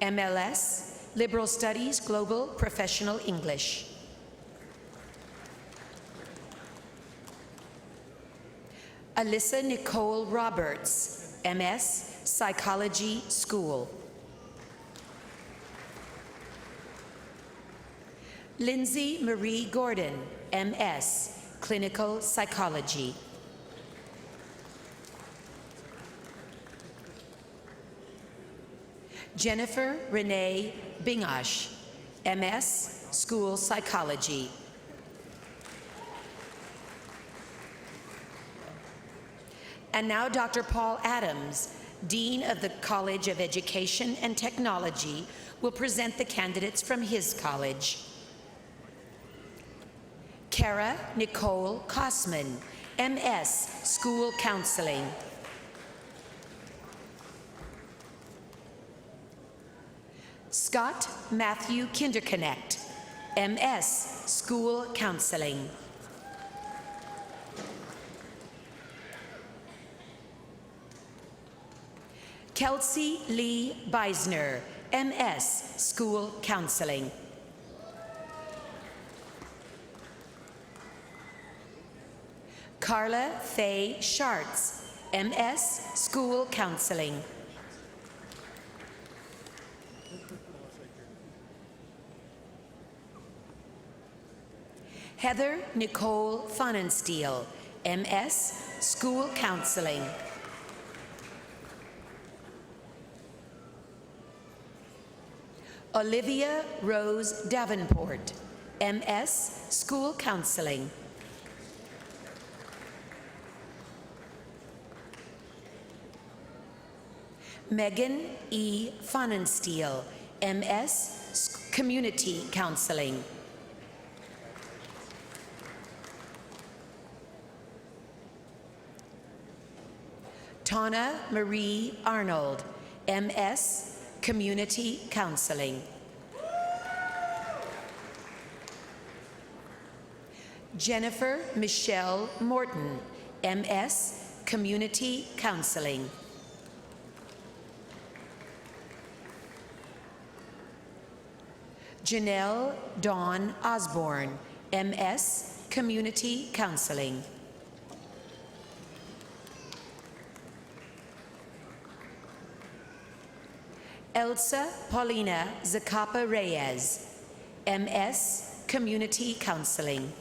MLS, Liberal Studies, Global Professional English. Alyssa Nicole Roberts, MS, Psychology School. Lindsay Marie Gordon, MS, Clinical Psychology. Jennifer Renee Bingash, MS, School Psychology. And now Dr. Paul Adams, Dean of the College of Education and Technology, will present the candidates from his college. Kara Nicole Kosman, MS, School Counseling. Scott Matthew Kinderconnect, MS, School Counseling. Kelsey Lee Beisner, MS, School Counseling. Carla Faye Schartz, MS, School Counseling. Heather Nicole Pfannenstiel, MS, School Counseling. Olivia Rose Davenport, MS, School Counseling. Megan E. Pfannenstiel, MS, Community Counseling. Tana Marie Arnold, MS, Community Counseling. Jennifer Michelle Morton, MS, Community Counseling. Janelle Dawn Osborne, MS, Community Counseling. Elsa Paulina Zacapa Reyes, MS, Community Counseling.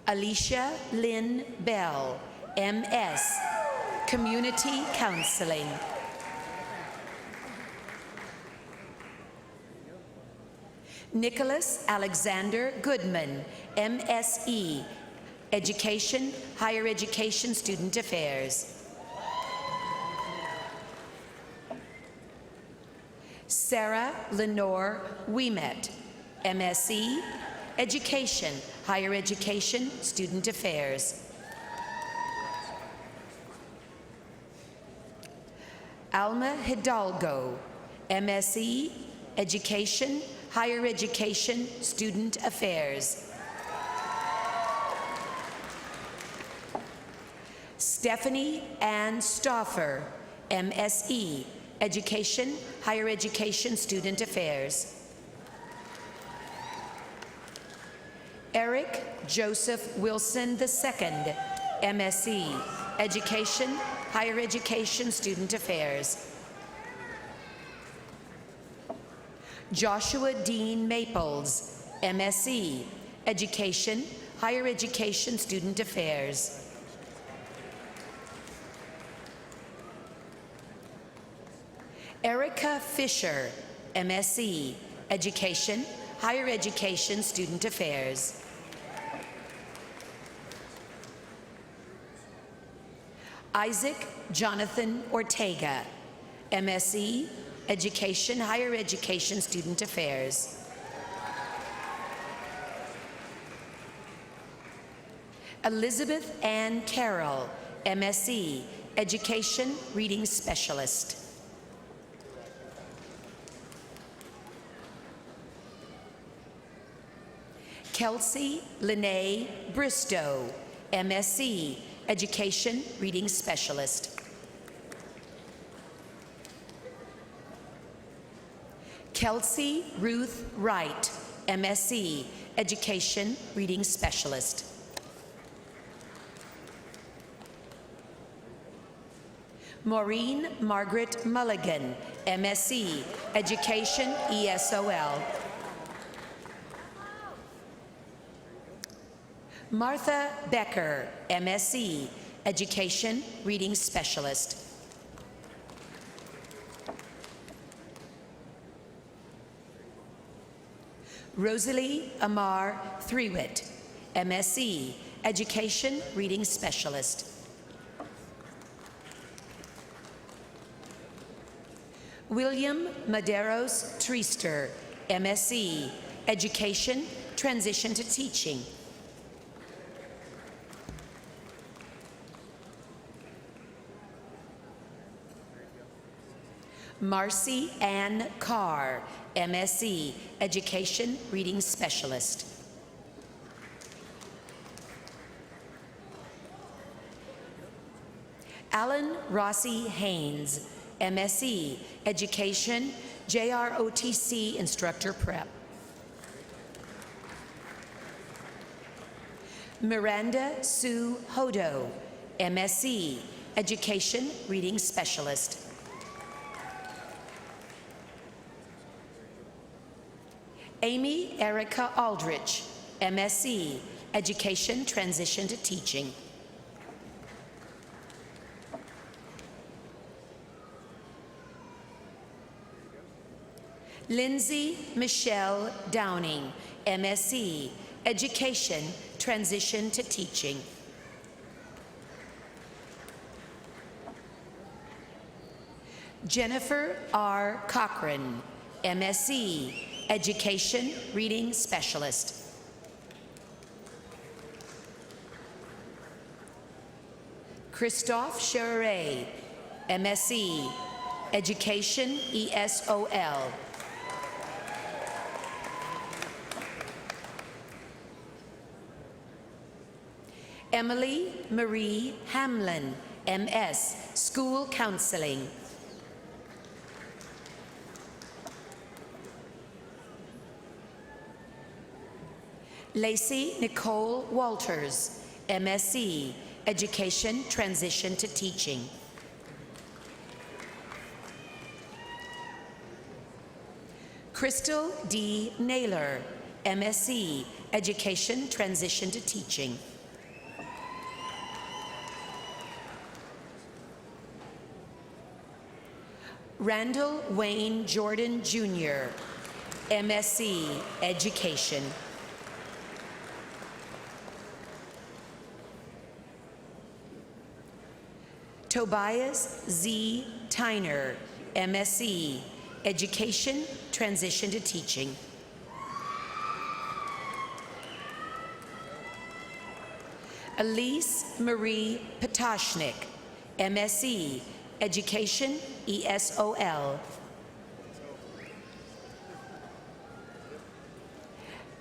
Alicia Lynn Bell, MS, Community Counseling. Nicholas Alexander Goodman, MSE, Education, Higher Education, Student Affairs. Sarah Lenore Ouimet, MSE, Education, Higher Education, Student Affairs. Alma Hidalgo, MSE, Education, Higher Education, Student Affairs. Stephanie Ann Stauffer, MSE, Education, Higher Education, Student Affairs. Eric Joseph Wilson II, MSE, Education, Higher Education, Student Affairs. Joshua Dean Maples, MSE, Education, Higher Education, Student Affairs. Erica Fisher, MSE, Education, Higher Education, Student Affairs. Isaac Jonathan Ortega, MSE, Education, Higher Education, Student Affairs. Elizabeth Ann Carroll, MSE, Education, Reading Specialist. Kelsey Lene Bristow, MSc, Education Reading Specialist. Kelsey Ruth Wright, MSc, Education Reading Specialist. Maureen Margaret Mulligan, MSc, Education ESOL. Martha Becker, MSc, Education Reading Specialist. Rosalie Amar Threewitt, MSc, Education Reading Specialist. William Maderos Treaster, MSc, Education Transition to Teaching. Marcy Ann Carr, MSc, Education Reading Specialist. Alan Rossi Haynes, MSc, Education, JROTC Instructor Prep. Miranda Sue Hodo, MSc, Education Reading Specialist. Amy Erica Aldrich, MSc, Education Transition to Teaching. Lindsay Michelle Downing, MSc, Education Transition to Teaching. Jennifer R. Cochran, MSc, Education Reading Specialist. Christophe Charret, MSc, Education ESOL. Emily Marie Hamlin, MS, School Counseling. Lacey Nicole Walters, MSc, Education Transition to Teaching. Crystal D. Naylor, MSc, Education Transition to Teaching. Randall Wayne Jordan Jr., MSc, Education. Tobias Z. Tyner, MSc, Education Transition to Teaching. Elise Marie Potashnik, MSc, Education ESOL.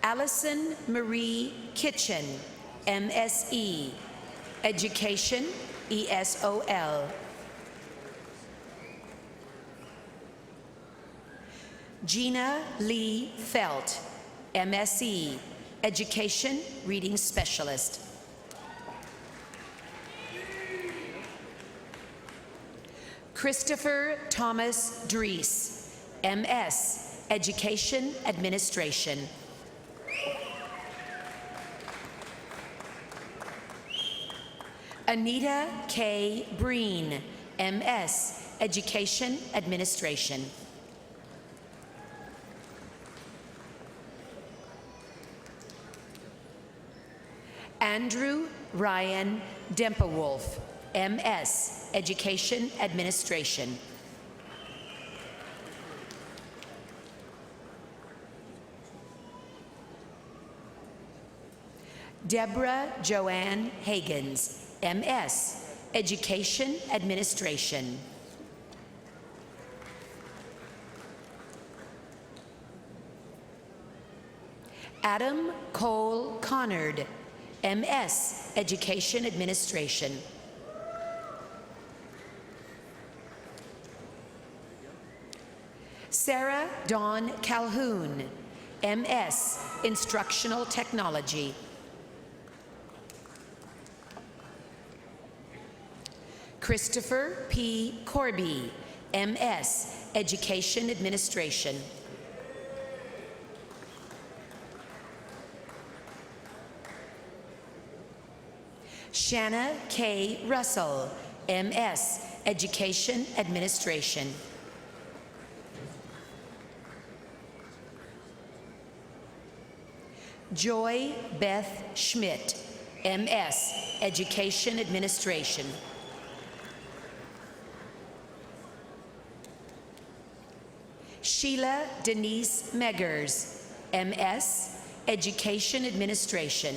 Allison Marie Kitchen, MSc, Education ESOL. Gina Lee Felt, MSc, Education Reading Specialist. Christopher Thomas Dries, MS, Education Administration. Anita K. Breen, MS, Education Administration. Andrew Ryan Dempewolf, MS, Education Administration. Deborah Joanne Hagans, MS, Education Administration. Adam Cole Connard, MS, Education Administration. Sarah Dawn Calhoun, MS, Instructional Technology. Christopher P. Corby, MS, Education Administration. Shanna K. Russell, MS, Education Administration. Joy Beth Schmidt, MS, Education Administration. Sheila Denise Meggers, MS, Education Administration.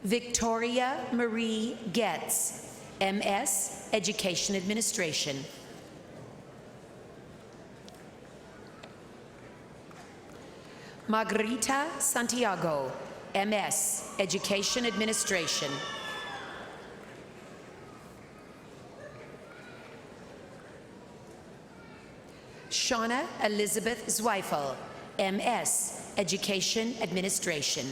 Victoria Marie Getz, MS, Education Administration. Margarita Santiago, MS, Education Administration. Shauna Elizabeth Zweifel, MS, Education Administration.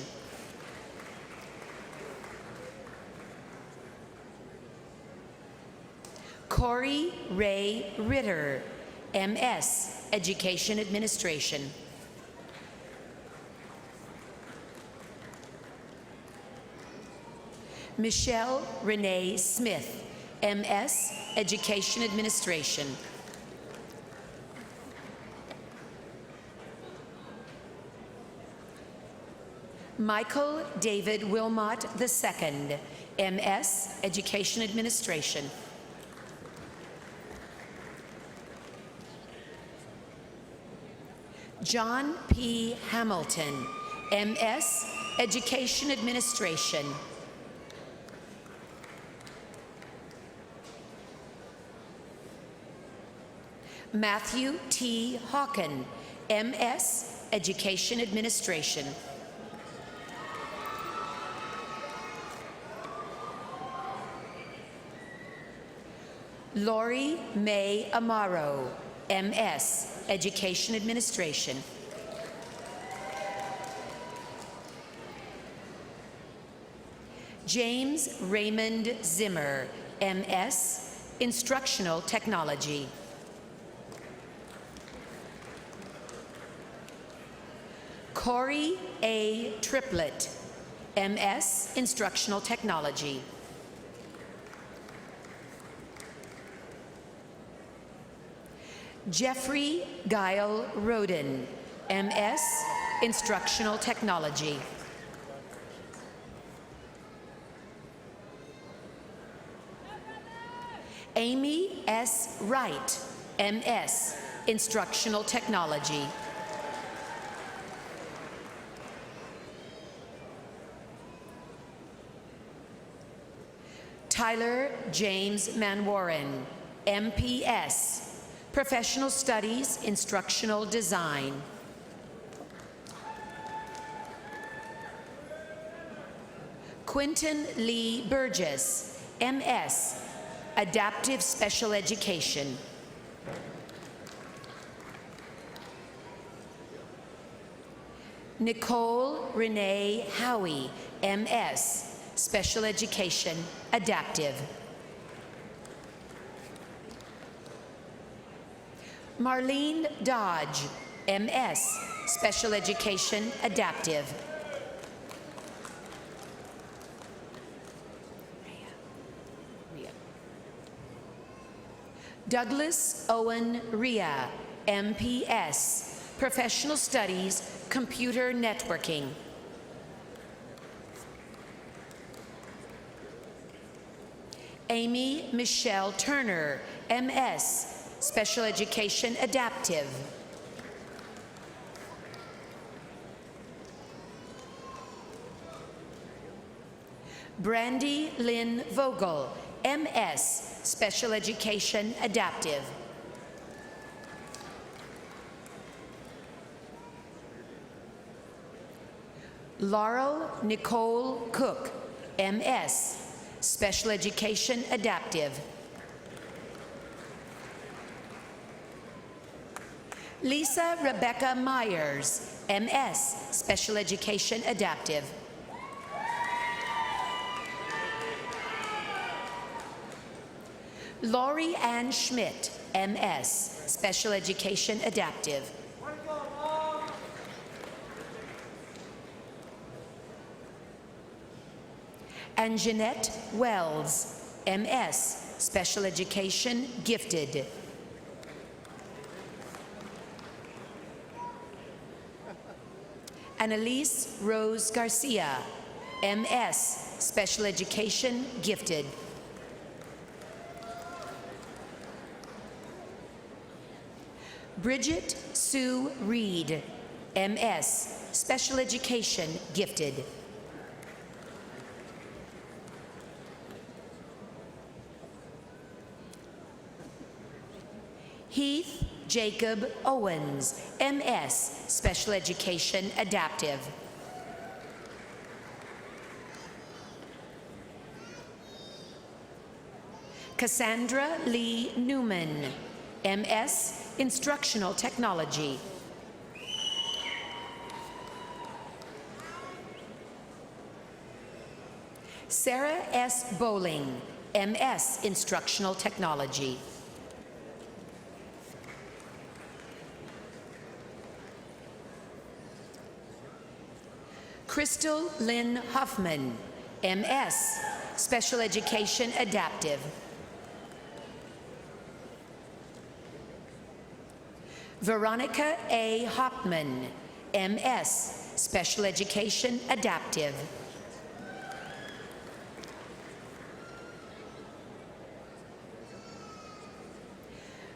Corey Ray Ritter, MS, Education Administration. Michelle Renee Smith, MS, Education Administration. Michael David Wilmot II, MS, Education Administration. John P. Hamilton, MS, Education Administration. Matthew T. Hawken, MS, Education Administration. Lori May Amaro, MS, Education Administration. James Raymond Zimmer, MS, Instructional Technology. Corey A. Triplett, MS, Instructional Technology. Jeffrey Guile Roden, MS, Instructional Technology. Amy S. Wright, MS, Instructional Technology. Tyler James Manwaran, MPS, Professional Studies, Instructional Design. Quinton Lee Burgess, MS, Adaptive Special Education. Nicole Renee Howie, MS, Special Education, Adaptive. Marlene Dodge, MS, Special Education, Adaptive. Douglas Owen Ria, MPS, Professional Studies, Computer Networking. Amy Michelle Turner, MS, Special Education, Adaptive. Brandy Lynn Vogel, MS, Special Education, Adaptive. Laurel Nicole Cook, MS, Special Education Adaptive. Lisa Rebecca Myers, MS, Special Education Adaptive. Lori Ann Schmidt, MS, Special Education Adaptive. And Jeanette Wells, MS, Special Education Gifted. Annalise Rose Garcia, MS, Special Education Gifted. Bridget Sue Reed, MS, Special Education Gifted. Heath Jacob Owens, MS, Special Education Adaptive. Cassandra Lee Newman, MS, Instructional Technology. Sarah S. Bowling, MS, Instructional Technology. Crystal Lynn Huffman, MS, Special Education Adaptive. Veronica A. Hopman, MS, Special Education Adaptive.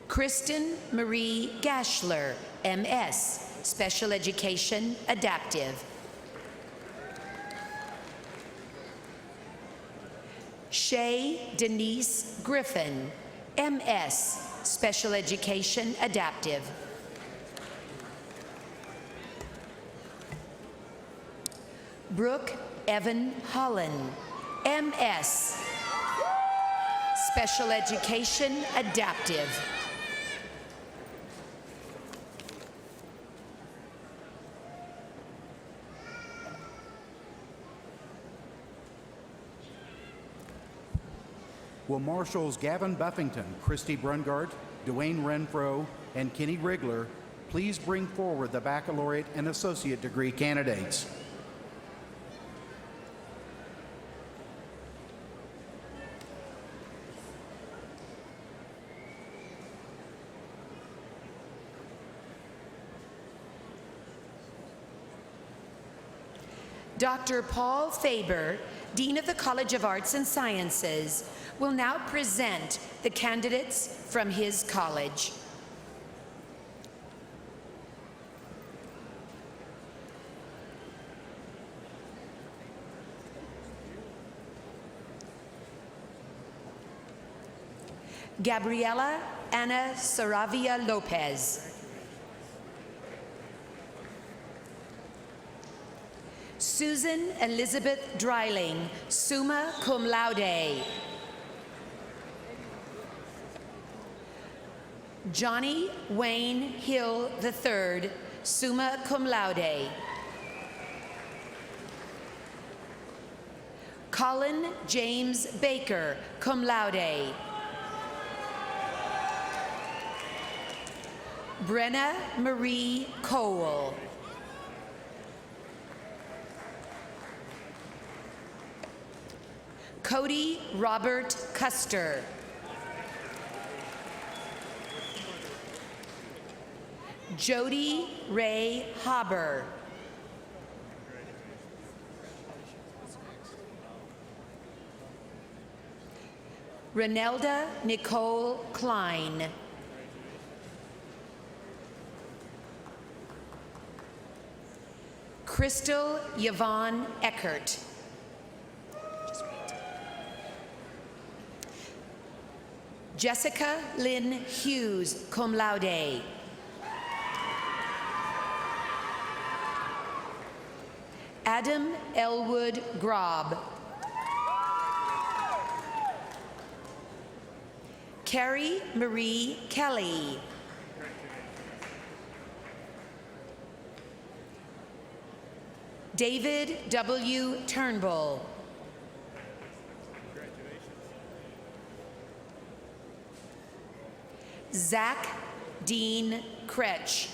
Kristen Marie Gashler, MS, Special Education Adaptive. Shay Denise Griffin, MS, Special Education Adaptive. Brooke Evan Holland, MS, Special Education Adaptive. Will Marshals Gavin Buffington, Christy Brungard, Dwayne Renfro, and Kenny Rigler please bring forward the baccalaureate and associate degree candidates? Dr. Paul Faber, Dean of the College of Arts and Sciences, will now present the candidates from his college. Gabriela Ana Saravia Lopez. Susan Elizabeth Dreiling, summa cum laude. Johnny Wayne Hill III, summa cum laude. Colin James Baker, cum laude. Brenna Marie Cole. Cody Robert Custer. Jody Ray Haber. Renelda Nicole Klein. Crystal Yvonne Eckert. Jessica Lynn Hughes, cum laude. Adam Elwood Grob. Carrie Marie Kelly. David W. Turnbull. Zach Dean Kretsch.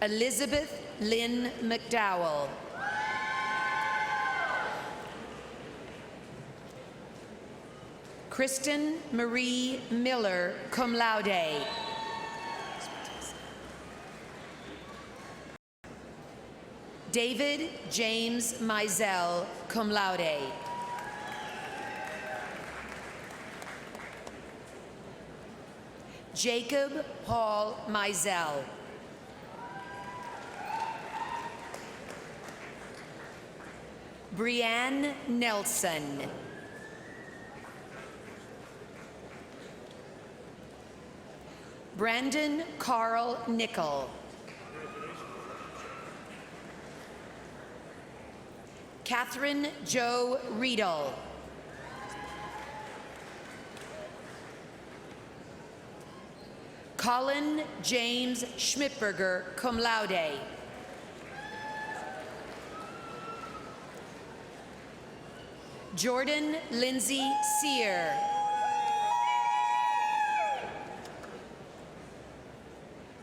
Elizabeth Lynn McDowell. Kristen Marie Miller, cum laude. David James Mizell, cum laude. Jacob Paul Mizell. Brianne Nelson. Brandon Carl Nickel. Catherine Jo Riedel. Colin James Schmidberger, cum laude. Jordan Lindsay Sear.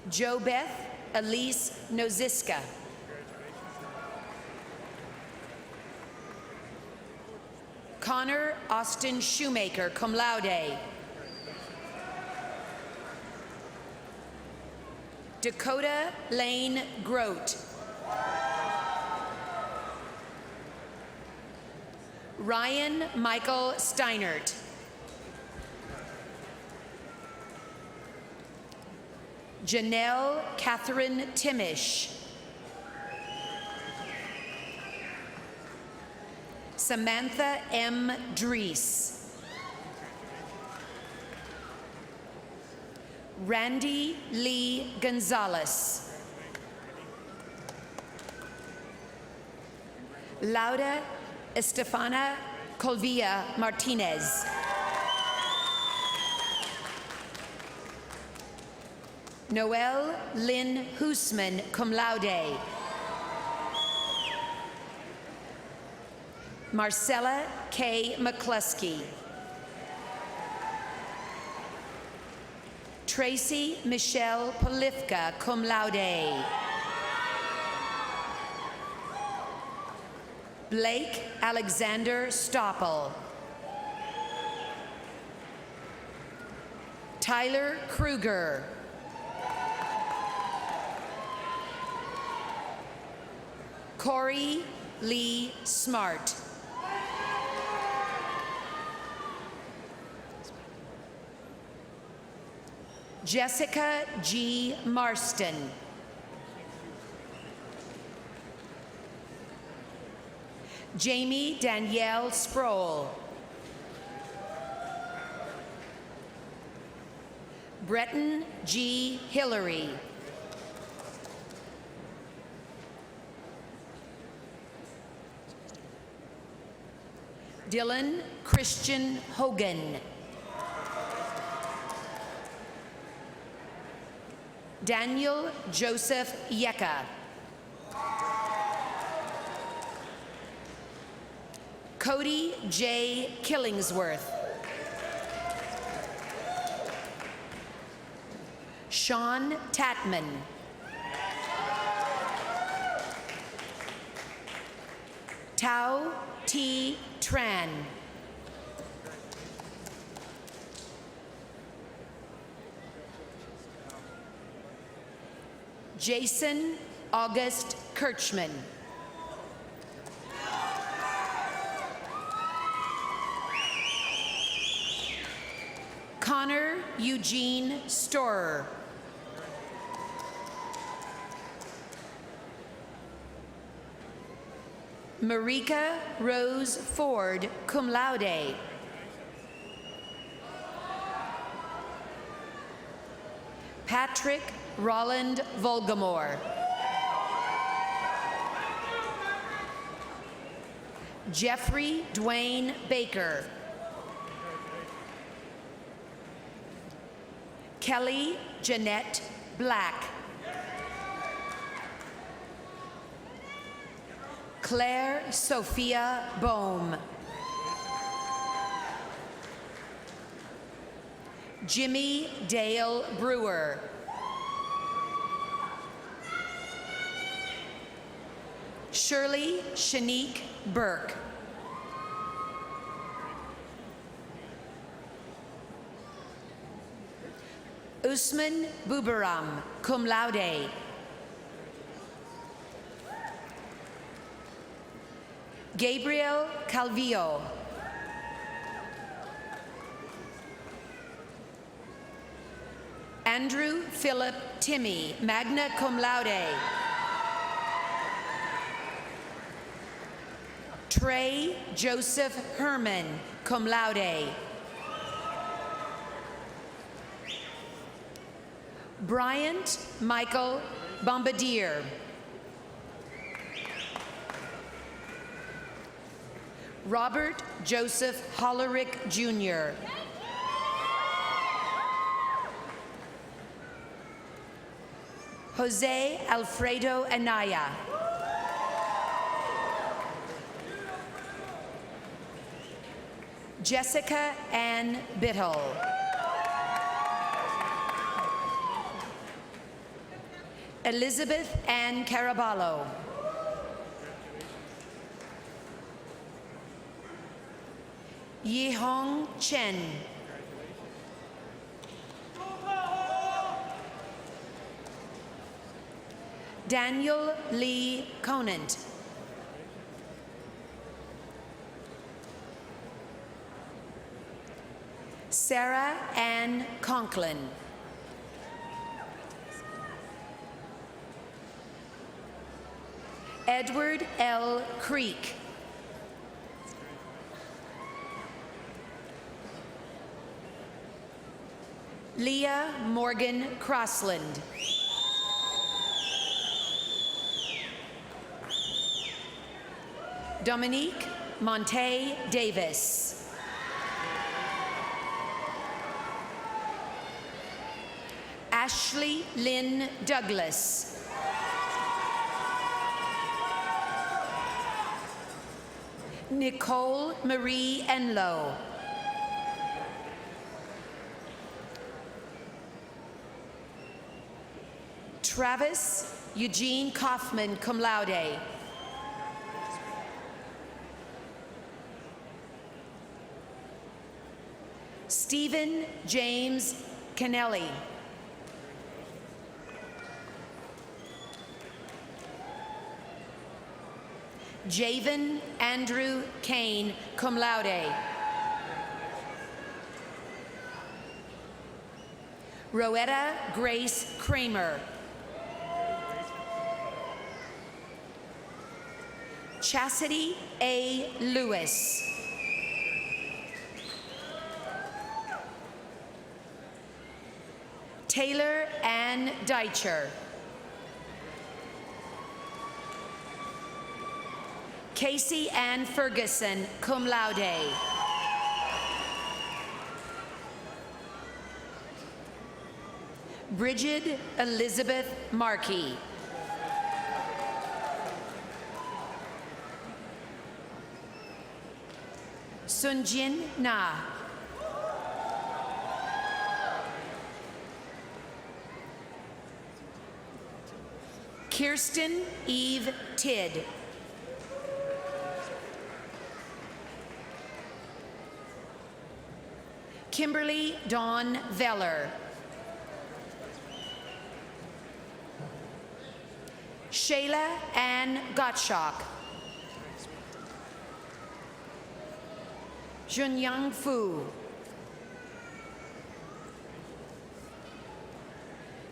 Jo Beth Elise Noziska. Connor Austin Shoemaker, cum laude. Dakota Lane Grote. Ryan Michael Steinert. Janelle Catherine Timish. Samantha M. Drees. Randy Lee Gonzalez. Laura Estefana Colvia Martinez. Noelle Lynn Hoosman, cum laude. Marcella K. McCluskey. Tracy Michelle Polifka, cum laude. Blake Alexander Stoppel. Tyler Kruger. Corey Lee Smart. Jessica G. Marston. Jamie Danielle Sproul. Breton G. Hillary. Dylan Christian Hogan. Daniel Joseph Yeka. Cody J. Killingsworth. Sean Tatman. Tao T. Tran. Jason August Kirchman. Connor Eugene Storer. Marika Rose Ford, cum laude. Patrick Roland Volgamore. Jeffrey Dwayne Baker. Kelly Jeanette Black. Claire Sophia Bohm. Jimmy Dale Brewer. Shirley Shanique Burke. Usman Bubaram, cum laude. Gabriel Calvillo. Andrew Philip Timmy, magna cum laude. Trey Joseph Herman, cum laude. Bryant Michael Bombardier. Robert Joseph Hollerick Jr. Jose Alfredo Anaya. Jessica Ann Biddle. Elizabeth Ann Caraballo. Yihong Chen. Daniel Lee Conant. Sarah Ann Conklin. Edward L. Creek. Leah Morgan Crossland. Dominique Monte Davis. Ashley Lynn Douglas. Nicole Marie Enlow. Travis Eugene Kaufman, cum laude. Stephen James Kennelly. Javen Andrew Kane, cum laude. Roetta Grace Kramer. Chastity A. Lewis. Taylor Ann Deitcher. Casey Ann Ferguson, cum laude. Bridget Elizabeth Markey. Sunjin Na. Kirsten Eve Tidd. Kimberly Dawn Veller. Shayla Ann Gottschalk. Junyang Fu.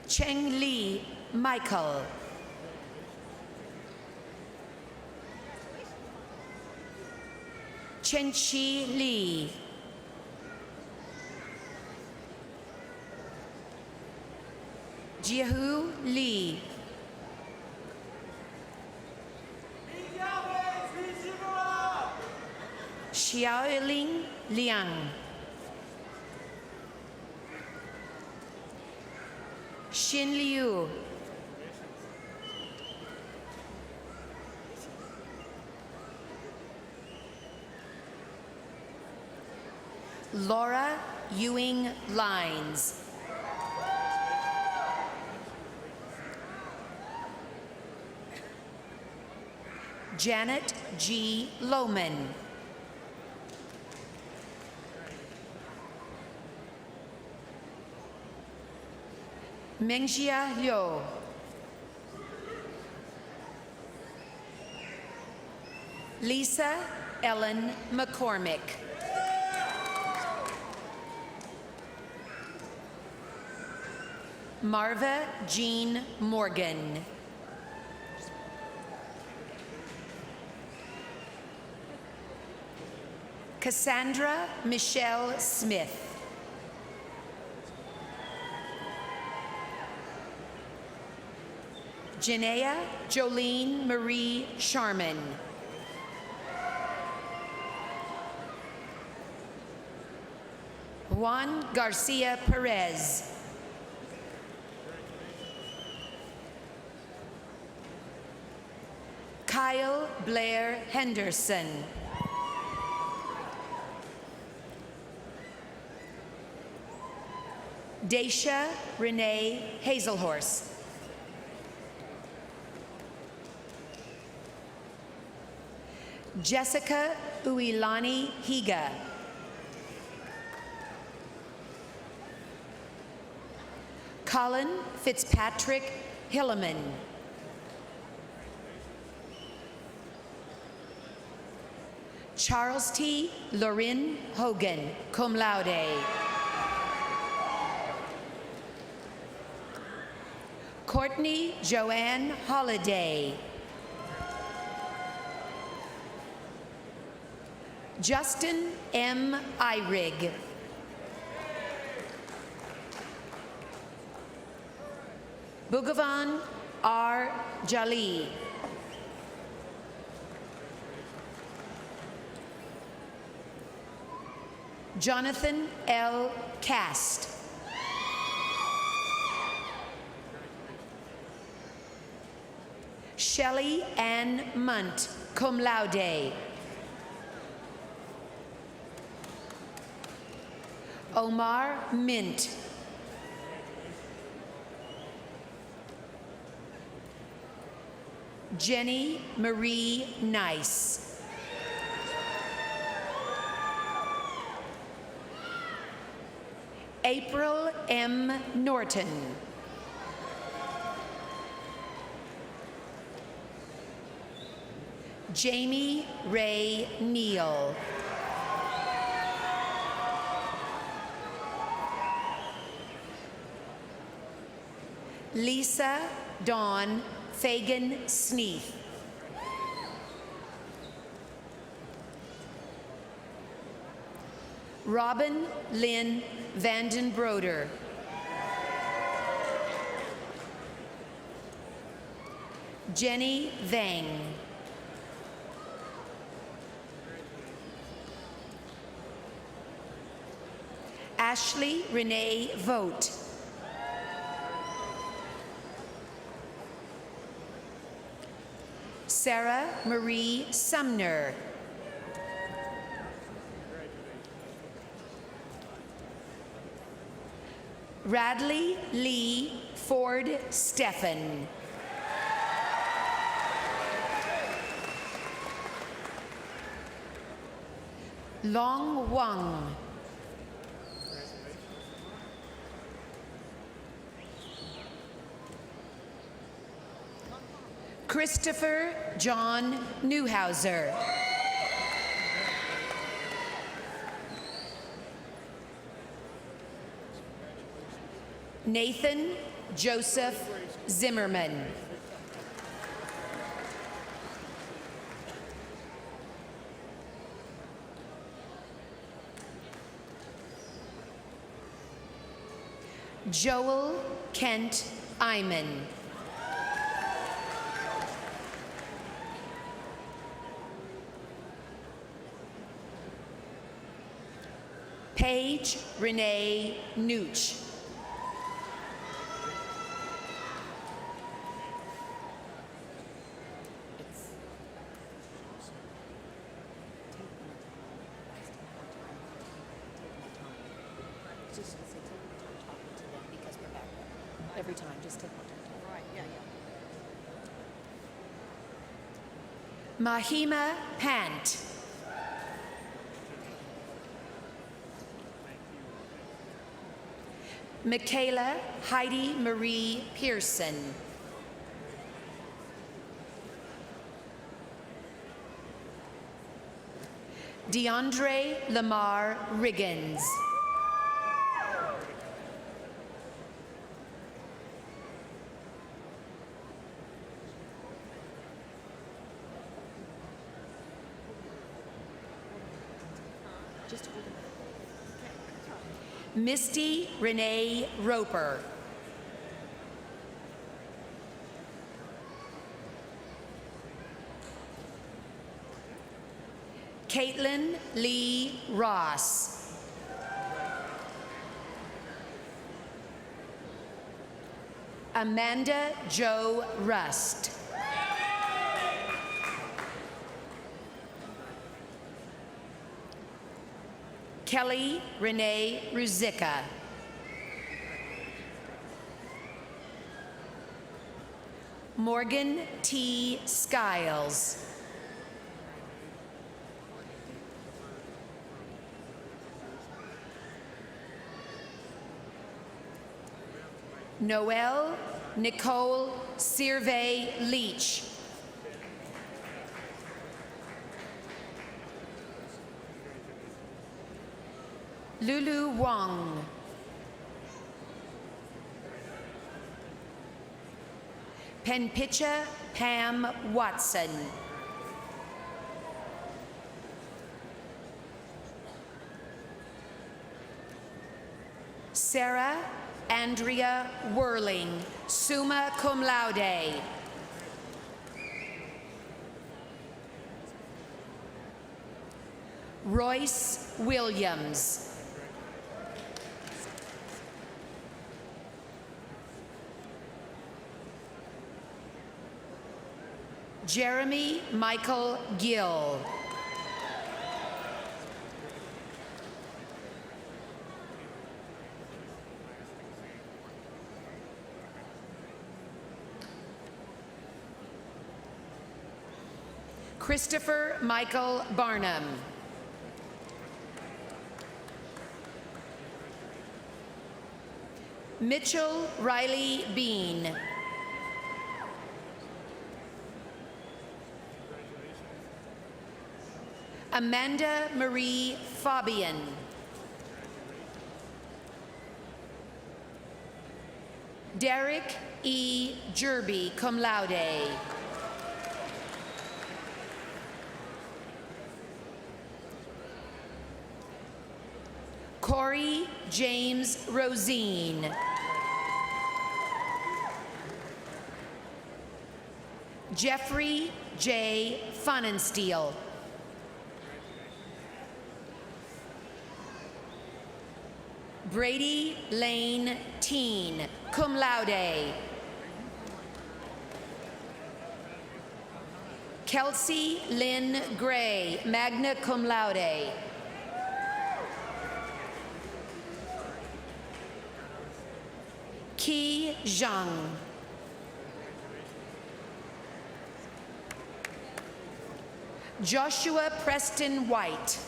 Cheng Li Michael. Chen Chi Li. Jiahu Lee. Xiaoling Liang. Xin Liu. Laura Ewing Lines. Janet G. Lohman. Mengjia Liu. Lisa Ellen McCormick. Marva Jean Morgan. Cassandra Michelle Smith. Janaea Jolene Marie Sharman. Juan Garcia Perez. Kyle Blair Henderson. Daisha Renee Hazelhorse. Jessica Uilani Higa. Colin Fitzpatrick Hilleman. Charles T. Lorin Hogan, cum laude. Courtney Joanne Holliday. Justin M. Eyrig. Bhugavan R. Jali. Jonathan L. Cast. Shelley Ann Munt, cum laude. Omar Mint. Jenny Marie Nice. April M. Norton. Jamie Ray Neal. Lisa Dawn Fagan Sneath. Robin Lynn Vandenbroder. Jenny Vang. Ashley Renee Vogt. Sarah Marie Sumner. Radley Lee Ford Stephan. Long Wang. Christopher John Newhauser. Nathan Joseph Zimmerman. Joel Kent Iman. Paige Renee Nooch. Every time, just take more time. Right, yeah, yeah. Mahima Pant. Michaela Heidi Marie Pearson. DeAndre Lamar Riggins. Just hold them. Misty Renee Roper. Caitlin Lee Ross. Amanda Jo Rust. Kelly Renee Ruzicka. Morgan T. Skiles. Noelle Nicole Sirve Leach. Lulu Wong. Penpicha Pam Watson. Sarah Andrea Whirling, summa cum laude. Royce Williams. Jeremy Michael Gill. Christopher Michael Barnum. Mitchell Riley Bean. Amanda Marie Fabian. Derek E. Jerby, cum laude. Corey James Rosine. Jeffrey J. Funnensteel. Brady Lane Teen, cum laude. Kelsey Lynn Gray, magna cum laude. Qi Zhang. Joshua Preston White.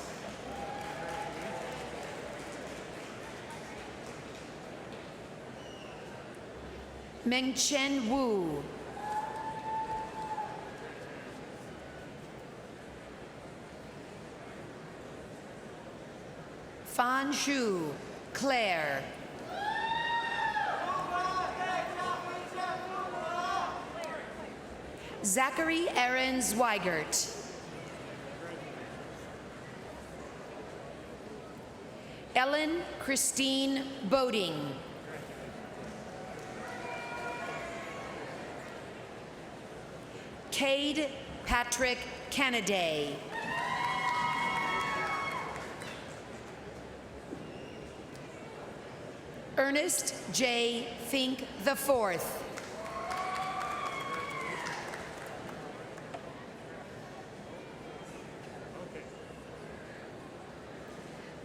Mengchen Wu. Fan Zhu, Claire. Zachary Aaron Zweigert. Ellen Christine Boding. Cade Patrick Canaday. Ernest J. Fink IV.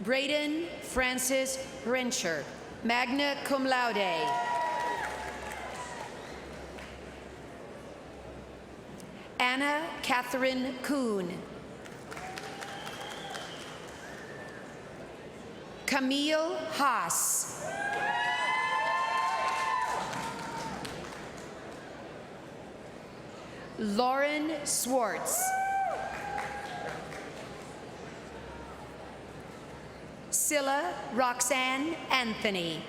Braden Francis Renscher, magna cum laude. Anna Catherine Kuhn. Camille Haas. Lauren Swartz. Scylla Roxanne Anthony.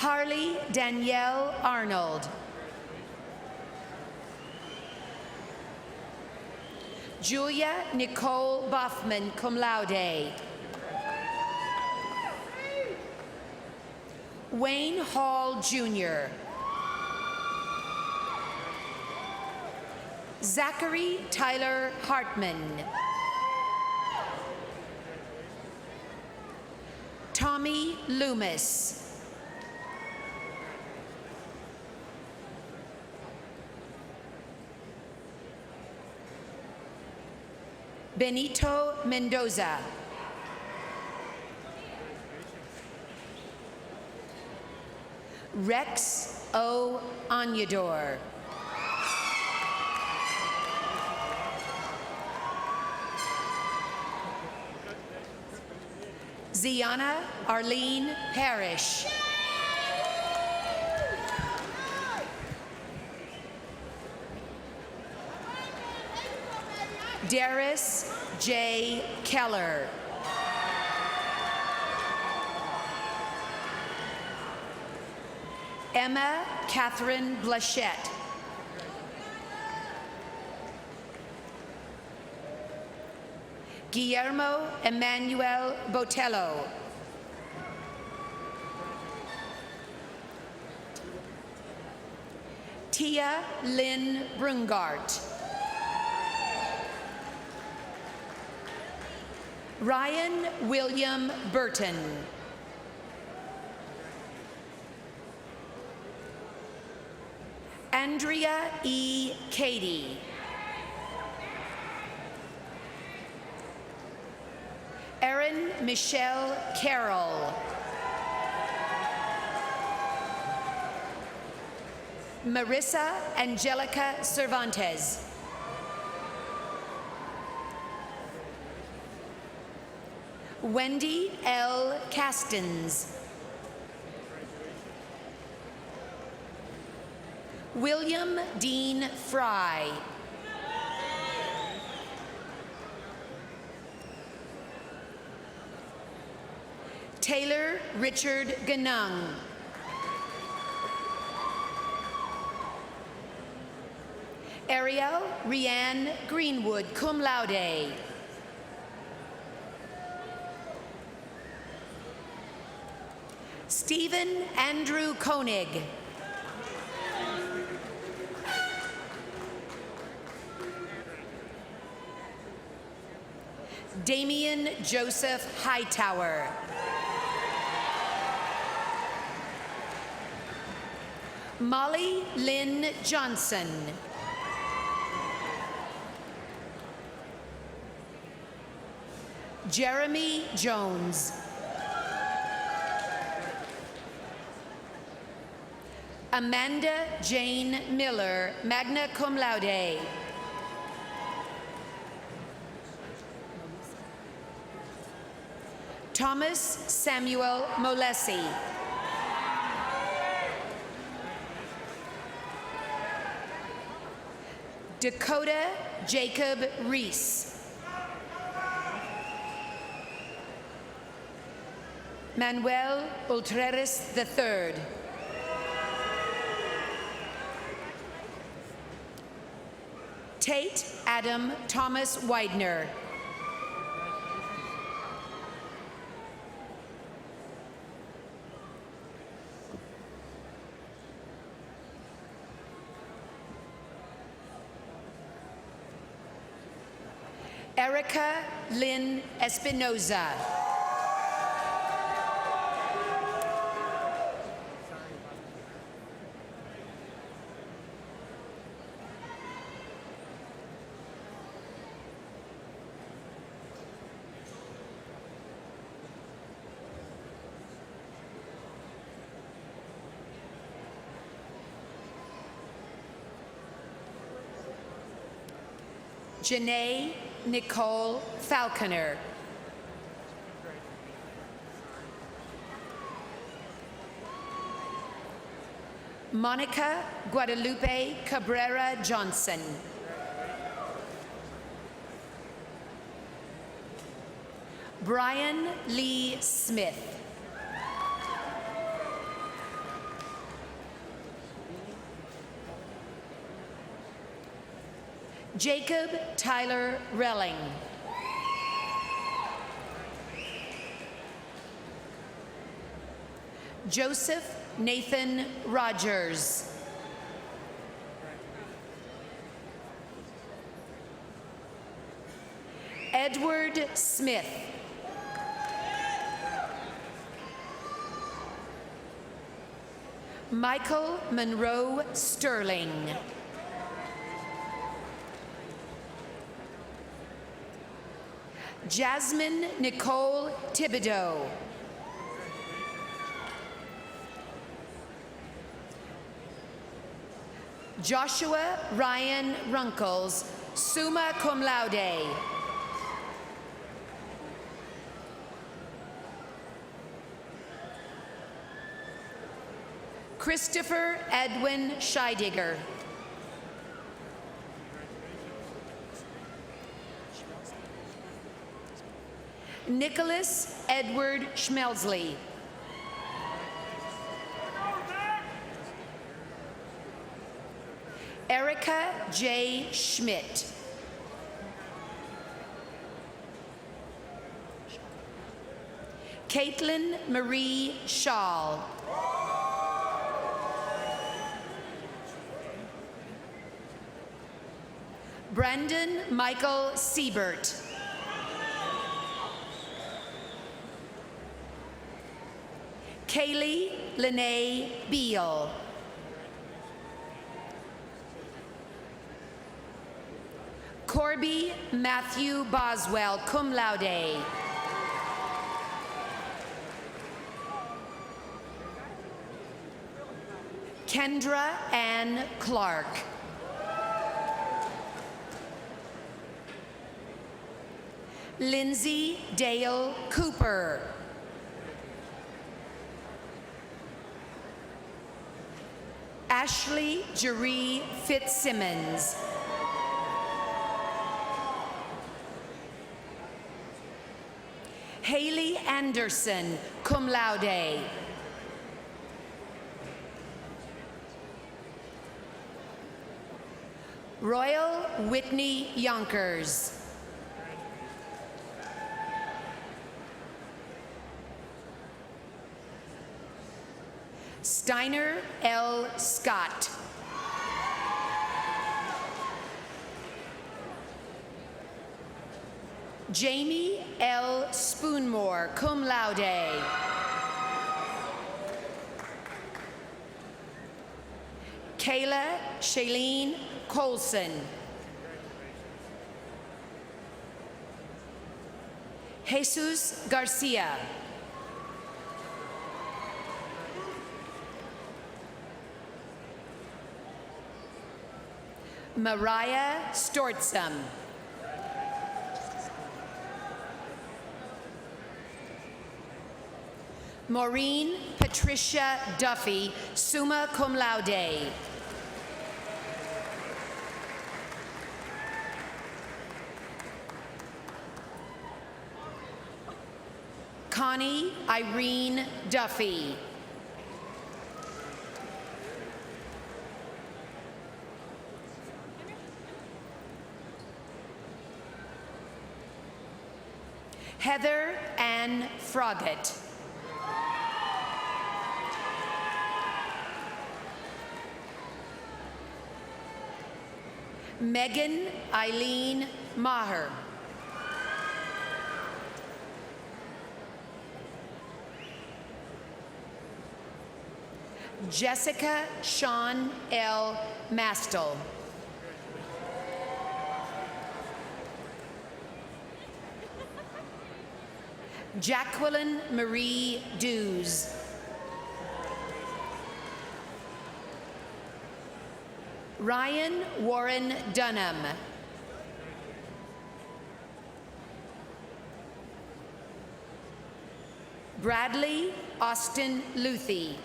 Harley Danielle Arnold. Julia Nicole Boffman, cum laude. Wayne Hall Jr. Zachary Tyler Hartman. Tommy Loomis. Benito Mendoza. Rex O. Anyador. Ziana Arlene Parrish. Darius J. Keller. Emma Catherine Blachette. Guillermo Emmanuel Botello. Tia Lynn Brungart. Ryan William Burton. Andrea E. Cady. Erin Michelle Carroll. Marissa Angelica Cervantes. Wendy L. Castens. William Dean Fry. Taylor Richard Ganung. Ariel Rianne Greenwood, cum laude. Stephen Andrew Koenig. Damian Joseph Hightower. Molly Lynn Johnson. Jeremy Jones. Amanda Jane Miller, magna cum laude. Thomas Samuel Molesi. Dakota Jacob Reese. Manuel Ultreris III. Tate Adam Thomas Widener. Erica Lynn Espinoza. Janae Nicole Falconer. Monica Guadalupe Cabrera Johnson. Brian Lee Smith. Jacob Tyler Relling. Joseph Nathan Rogers. Edward Smith. Michael Monroe Sterling. Jasmine Nicole Thibodeau. Joshua Ryan Runkles, summa cum laude. Christopher Edwin Scheidegger. Nicholas Edward Schmelzley. Erica J. Schmidt. Caitlin Marie Schall. Brandon Michael Siebert. Kaylee Lene Beal. Corby Matthew Boswell, cum laude. Kendra Ann Clark. Lindsay Dale Cooper. Ashley Jeree Fitzsimmons. Haley Anderson, cum laude. Royal Whitney Yonkers. Steiner L. Scott. Jamie L. Spoonmore, cum laude. Kayla Shailene Colson. Jesus Garcia. Mariah Stortzum. Maureen Patricia Duffy, summa cum laude. Connie Irene Duffy. Heather Ann Froggatt. Megan Eileen Maher. Jessica Sean L. Mastel. Jacqueline Marie Dews. Ryan Warren Dunham. Bradley Austin Luthi.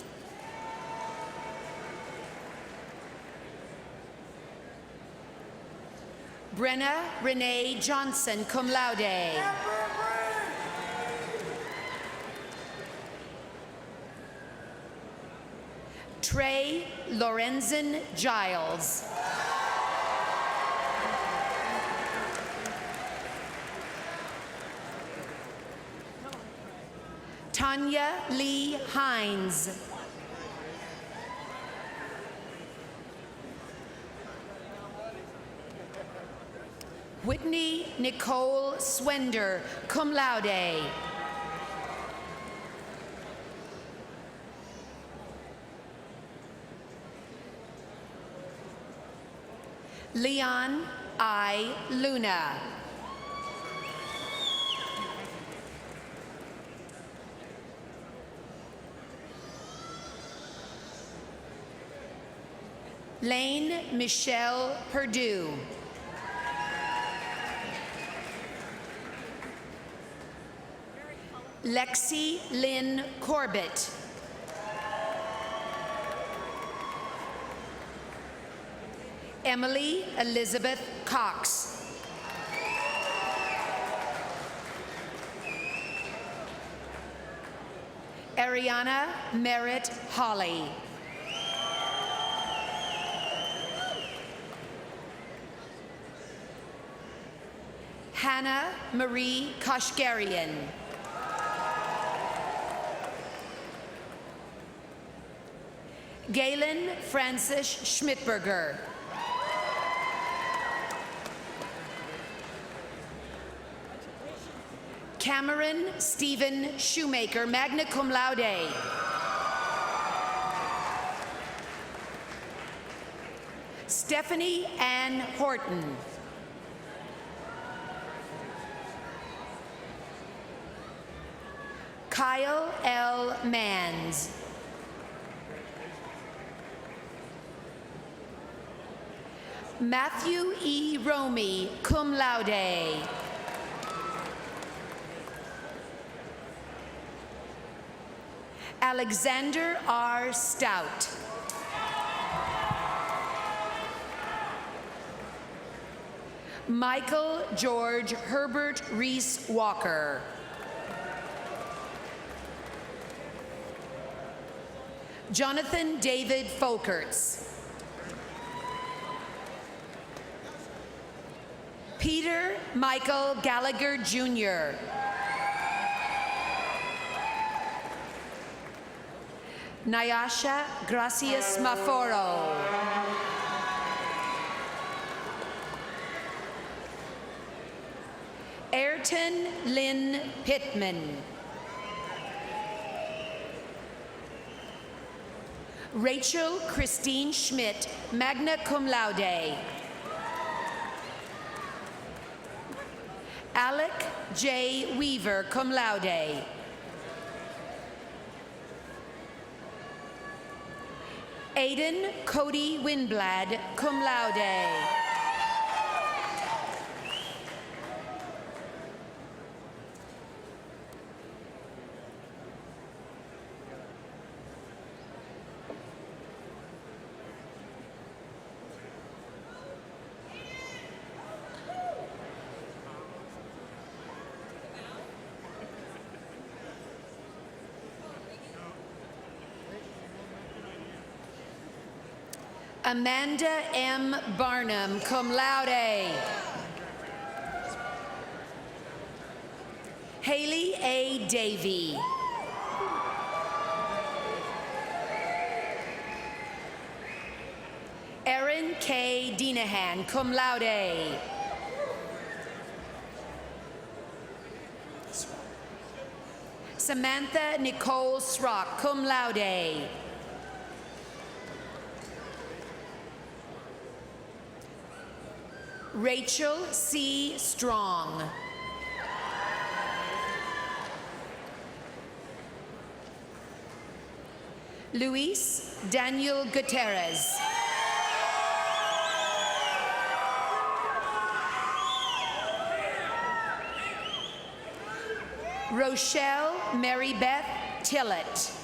Brenna Renee Johnson, cum laude. Trey Lorenzen Giles. Tanya Lee Hines. Whitney Nicole Swender, cum laude. Leon I. Luna. Lane Michelle Perdue. Lexi Lynn Corbett. Emily Elizabeth Cox. Ariana Merritt Holly. Hannah Marie Koshgarian. Galen Francis Schmidberger. Cameron Stephen Shoemaker, magna cum laude. Stephanie Ann Horton. Kyle L. Mans. Matthew E. Romy, cum laude. Alexander R. Stout. Michael George Herbert Reese Walker. Jonathan David Folkerts. Peter Michael Gallagher Jr. Nyasha Gracias Maforo. Ayrton Lynn Pittman. Rachel Christine Schmidt, magna cum laude. Alec J. Weaver, cum laude. Aiden Cody Winblad, cum laude. Amanda M. Barnum, cum laude. Haley A. Davey. Erin K. Dinahan, cum laude. Samantha Nicole Srock, cum laude. Rachel C. Strong. Luis Daniel Gutierrez. Rochelle Mary Beth Tillett.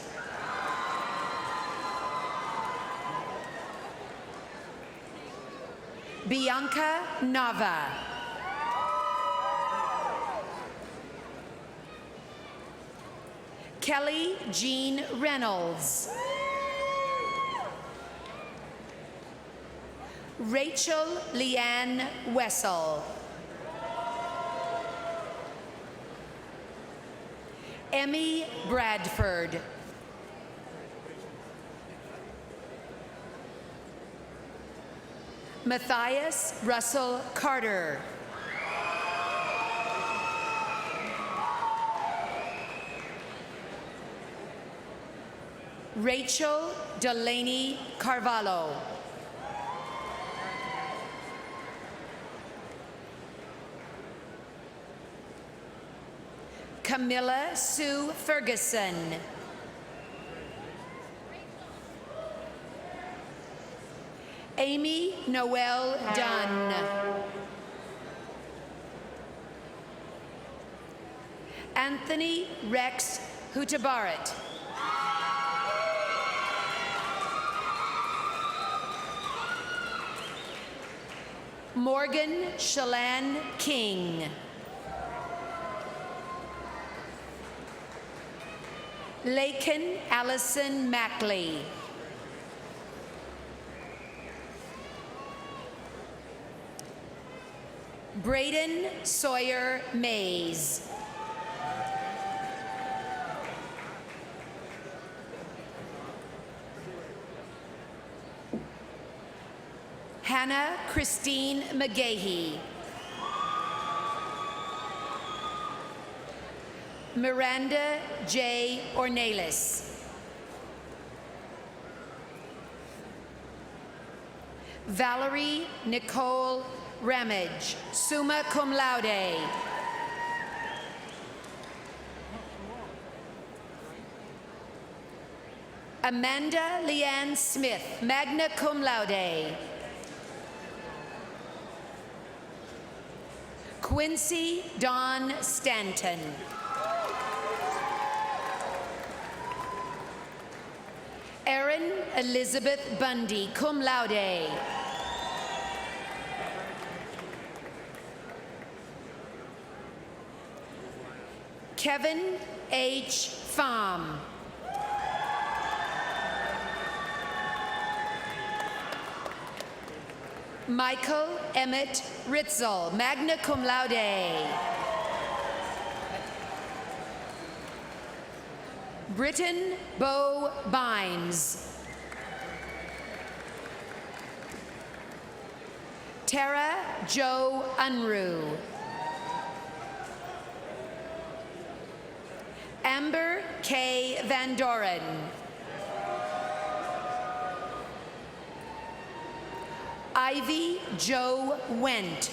Bianca Nava. Kelly Jean Reynolds. Rachel Leanne Wessel. Emmy Bradford. Matthias Russell Carter. Rachel Delaney Carvalho. Camilla Sue Ferguson. Amy Noel Dunn. Anthony Rex Hutabarat. Morgan Shalane King. Lakin Allison Mackley. Braden Sawyer Mays. Hannah Christine McGahee. Miranda J. Ornelas. Valerie Nicole Ramage, summa cum laude. Amanda Leanne Smith, magna cum laude. Quincy Dawn Stanton. Erin Elizabeth Bundy, cum laude. Kevin H. Pham. Michael Emmett Ritzel, magna cum laude. Britton Bo Bynes. Tara Jo Unruh. Amber K. Van Doren. Ivy Jo Wendt.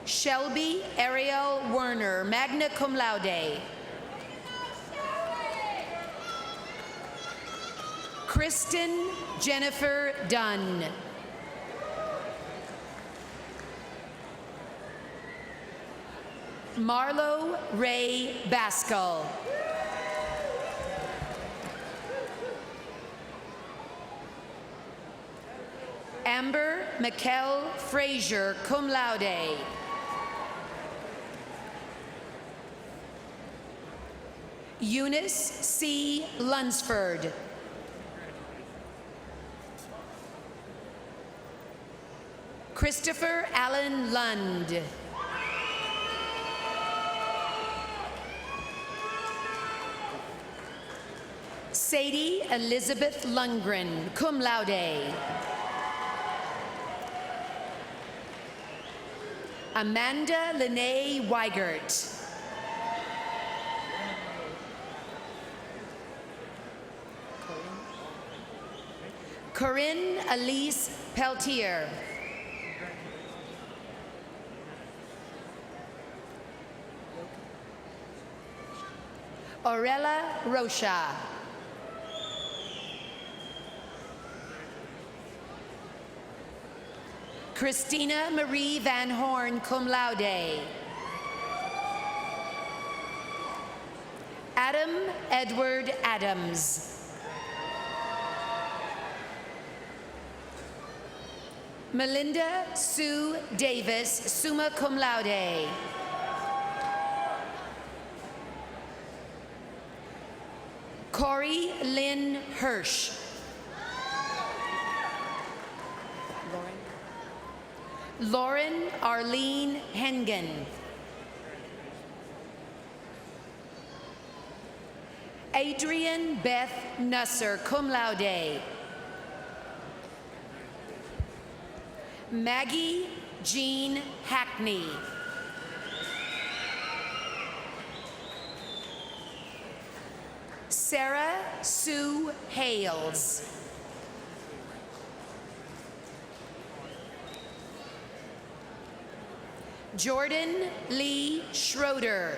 Shelby Ariel Werner, magna cum laude. Kristen Jennifer Dunn. Marlo Ray Baskell. Amber Mikkel Frazier, cum laude. Eunice C. Lunsford. Christopher Allen Lund. Sadie Elizabeth Lundgren, cum laude. Amanda Lene Weigert. Corinne Elise Peltier. Orella Rocha. Christina Marie Van Horn, cum laude. Adam Edward Adams. Melinda Sue Davis, summa cum laude. Corey Lynn Hirsch. Lauren Arlene Hengen. Adrian Beth Nusser, cum laude. Maggie Jean Hackney. Sarah Sue Hales. Jordan Lee Schroeder.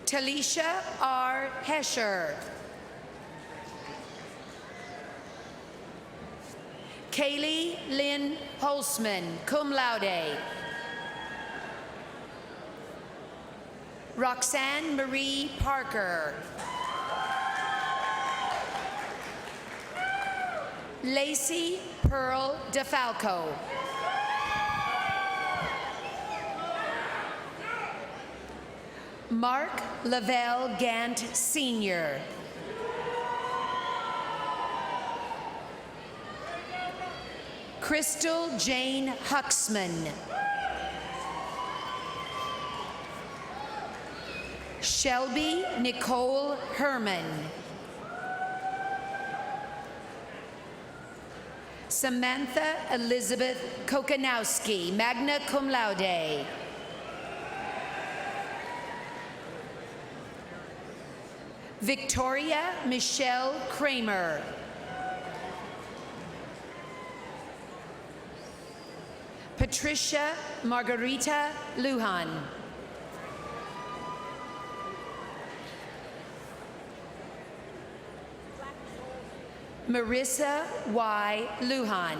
Talisha R. Hesher. Kaylee Lynn Holzman, cum laude. Roxanne Marie Parker. Lacey Pearl DeFalco. Mark Lavelle Gant Sr. Crystal Jane Huxman. Shelby Nicole Herman. Samantha Elizabeth Kokanowski, magna cum laude. Victoria Michelle Kramer. Patricia Margarita Lujan. Marissa Y. Lujan.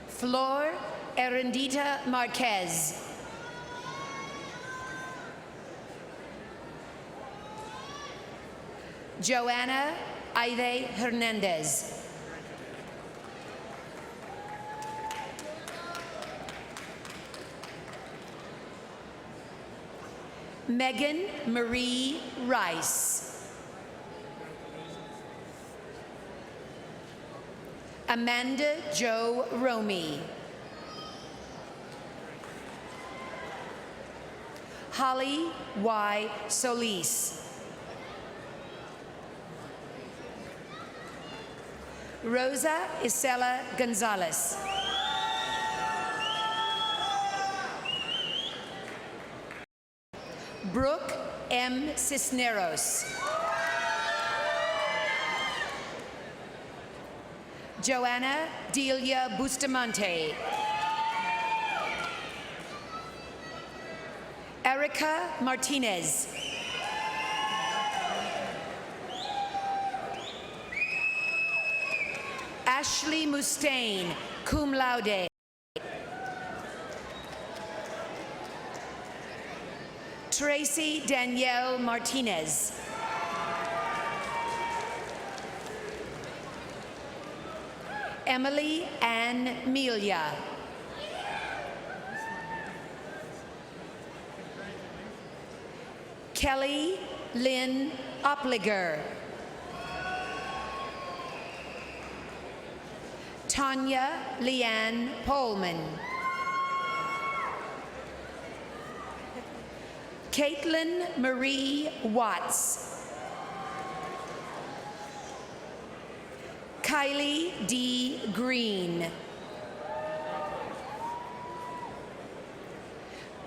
Flor Erendita Marquez. Joanna Aide Hernandez. Megan Marie Rice. Amanda Jo Romy. Holly Y. Solis. Rosa Isela Gonzalez. Brooke M. Cisneros. Joanna Delia Bustamante. Erica Martinez. Ashley Mustaine, cum laude. Tracy Danielle Martinez. Emily Ann Melia. Kelly Lynn Opliger. Tanya Leanne Polman. Caitlin Marie Watts. Kylie D. Green.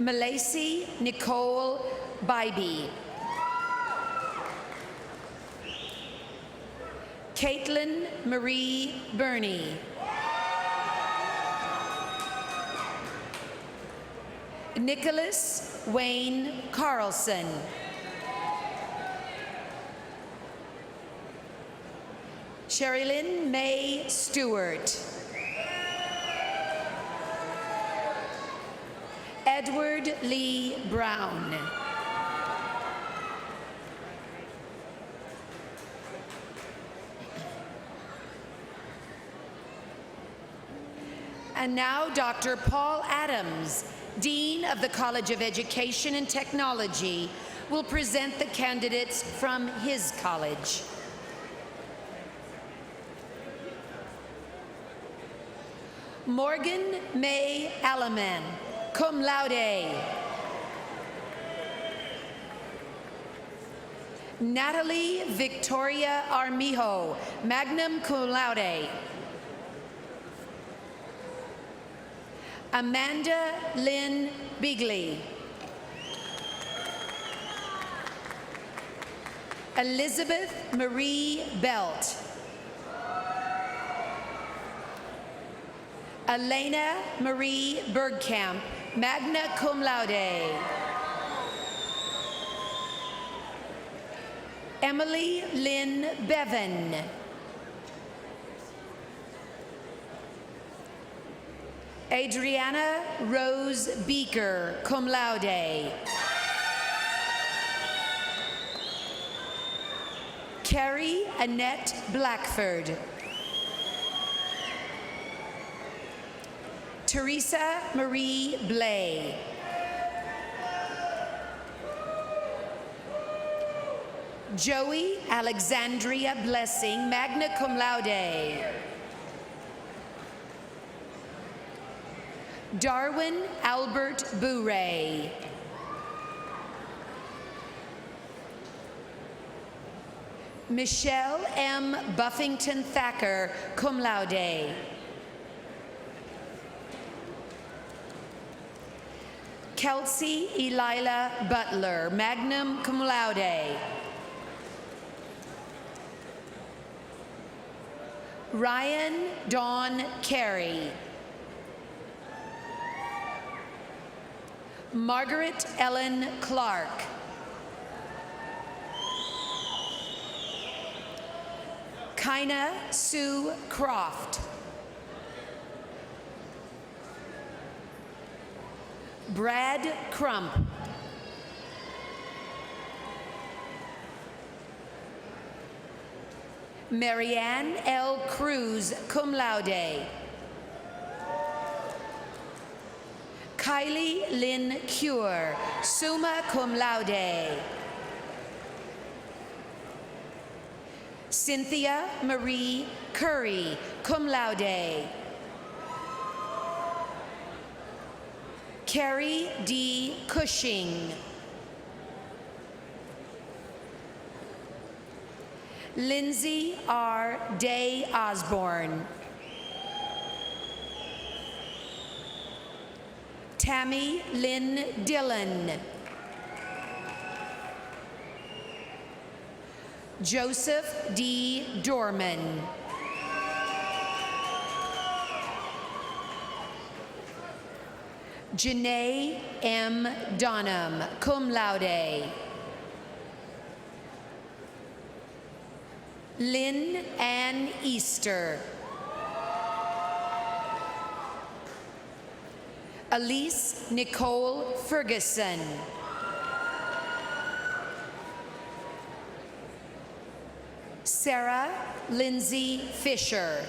Malacy Nicole Bybee. Caitlin Marie Burney. Nicholas Wayne Carlson. Sherilyn May Stewart. Edward Lee Brown. And now Dr. Paul Adams, Dean of the College of Education and Technology, will present the candidates from his college. Morgan May Alleman, cum laude. Natalie Victoria Armijo, magna cum laude. Amanda Lynn Bigley. Elizabeth Marie Belt. Elena Marie Bergkamp, magna cum laude. Emily Lynn Bevan. Adriana Rose Beaker, cum laude. Carrie Annette Blackford. Teresa Marie Blay. Joey Alexandria Blessing, magna cum laude. Darwin Albert Bouret. Michelle M. Buffington Thacker, cum laude. Kelsey Elila Butler, magna cum laude. Ryan Dawn Carey. Margaret Ellen Clark. Kaina Sue Croft. Brad Crump. Marianne L. Cruz, cum laude. Kylie Lynn Cure, summa cum laude. Cynthia Marie Curry, cum laude. Carrie D. Cushing. Lindsay R. Day Osborne. Tammy Lynn Dillon. Joseph D. Dorman. Janae M. Donham, cum laude. Lynn Ann Easter. Elise Nicole Ferguson. Sarah Lindsay Fisher.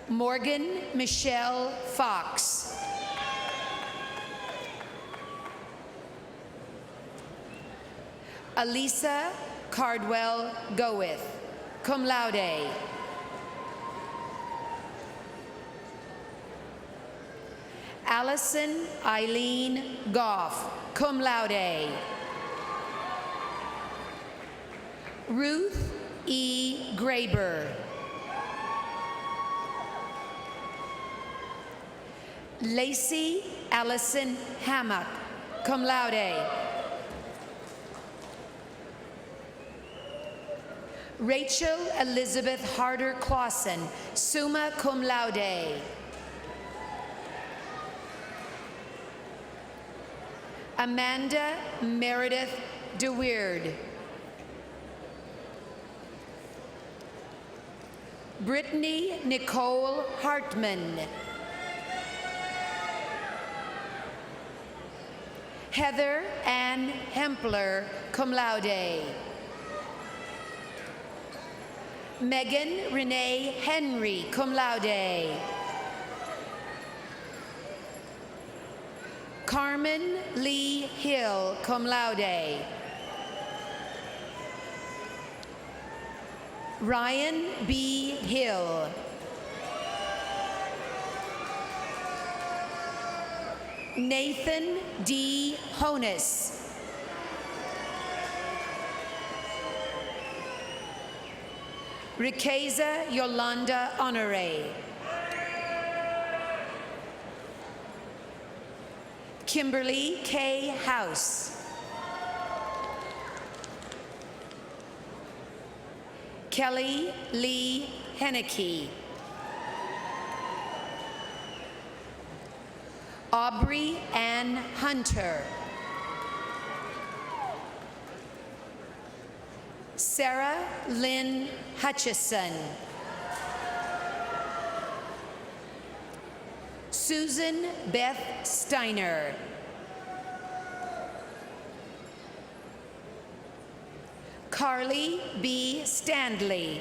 Morgan Michelle Fox. Alisa Cardwell Goeth, cum laude. Allison Eileen Goff, cum laude. Ruth E. Graber. Lacey Allison Hammock, cum laude. Rachel Elizabeth Harder Clausen, summa cum laude. Amanda Meredith DeWeird. Brittany Nicole Hartman. Heather Ann Hempler, cum laude. Megan Renee Henry, cum laude. Carmen Lee Hill, cum laude. Ryan B. Hill. Nathan D. Honus. Rikeza Yolanda Honore. Kimberly K. House. Kelly Lee Henneke. Aubrey Ann Hunter. Sarah Lynn Hutchison. Susan Beth Steiner. Carly B. Standley.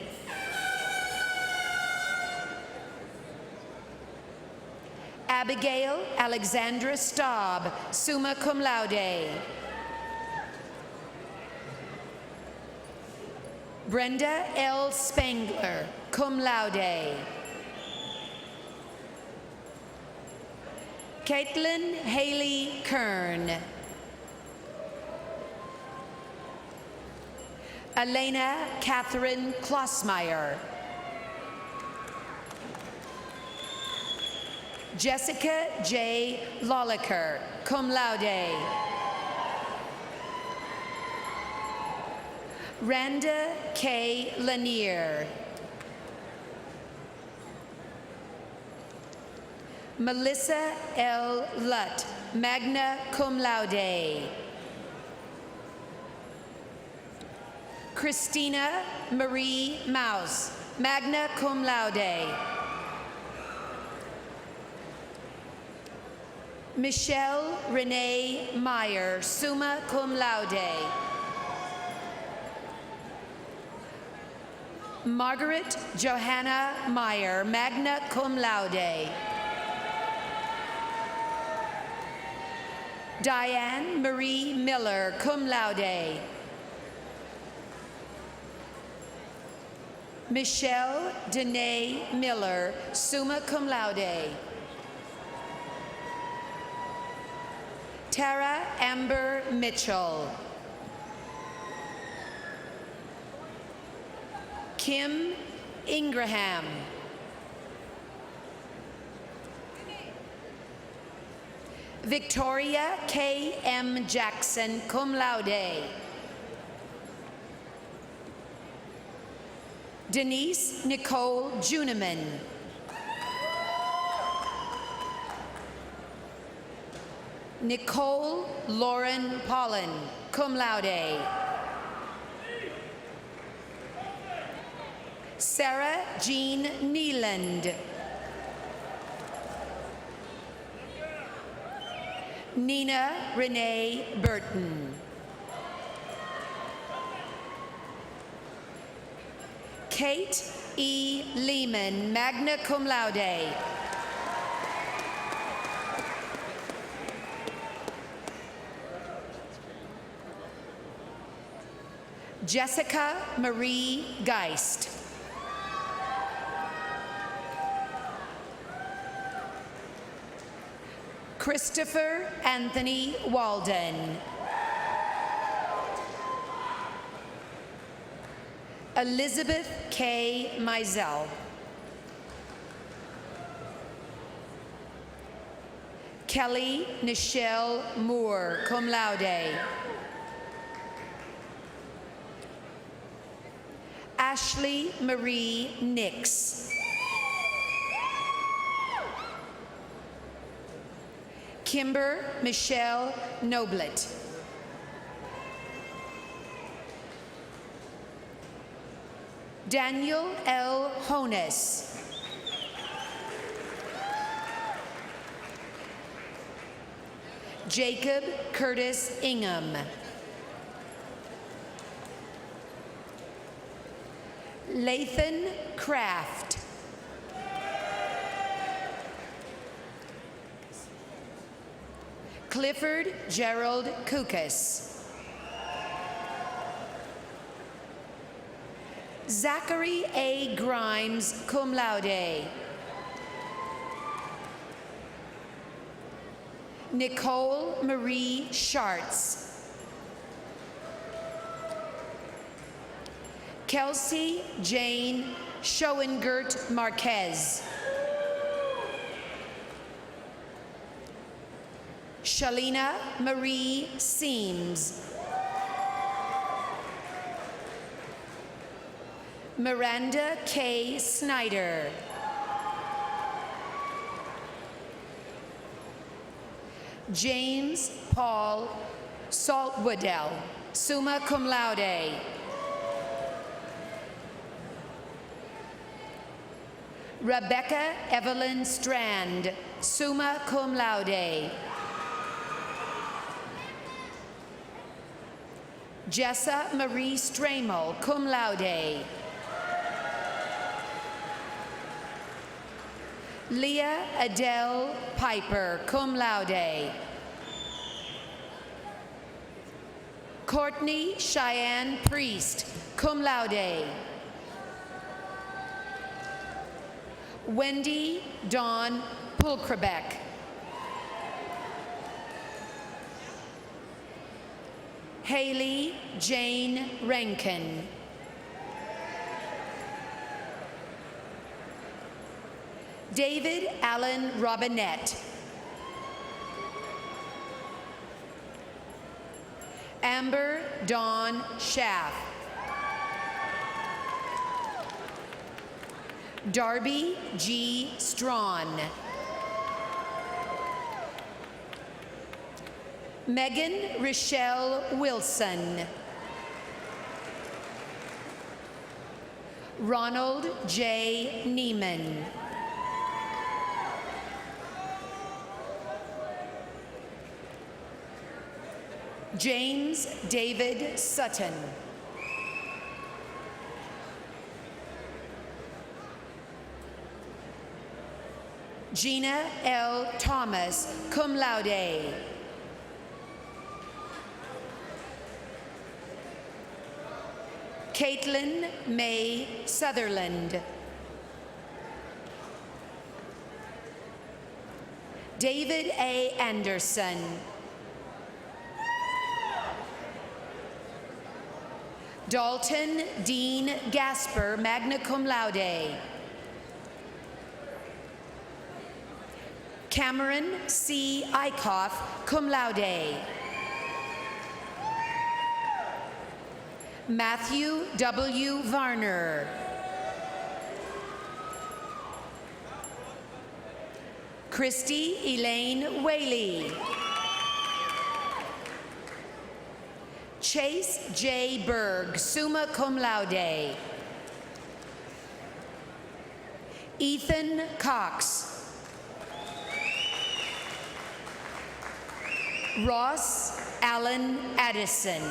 Abigail Alexandra Staub, summa cum laude. Brenda L. Spangler, cum laude. Caitlin Haley Kern. Elena Catherine Klossmeyer. Jessica J. Lolliker, cum laude. Randa K. Lanier. Melissa L. Lutt, magna cum laude. Christina Marie Maus, magna cum laude. Michelle Renee Meyer, summa cum laude. Margaret Johanna Meyer, magna cum laude. Diane Marie Miller, cum laude. Michelle Danae Miller, summa cum laude. Tara Amber Mitchell. Kim Ingraham. Victoria K. M. Jackson, cum laude. Denise Nicole Juniman. Nicole Lauren Pollen, cum laude. Sarah Jean Neeland. Nina Renee Burton. Kate E. Lehman, magna cum laude. Jessica Marie Geist. Christopher Anthony Walden. Elizabeth K. Mizell. Kelly Nichelle Moore, cum laude. Ashley Marie Nix. Kimber Michelle Noblet. Daniel L. Hones. Jacob Curtis Ingham. Lathan Kraft. Clifford Gerald Kukas. Zachary A. Grimes, cum laude. Nicole Marie Schartz. Kelsey Jane Schoengert Marquez. Shalina Marie Seams. Miranda K. Snyder. James Paul Saltwoodell, summa cum laude. Rebecca Evelyn Strand, summa cum laude. Jessa Marie Stramel, cum laude. Leah Adele Piper, cum laude. Courtney Cheyenne Priest, cum laude. Wendy Dawn Pulkrabeck. Haley Jane Rankin. David Allen Robinette. Amber Dawn Schaff. Darby G. Strawn. Megan Rochelle Wilson. Ronald J. Neiman. James David Sutton. Gina L. Thomas, cum laude. Caitlin May Sutherland. David A. Anderson. Dalton Dean Gasper, magna cum laude. Cameron C. Eichhoff, cum laude. Matthew W. Varner. Christy Elaine Whaley. Chase J. Berg, summa cum laude. Ethan Cox. Ross Allen Addison.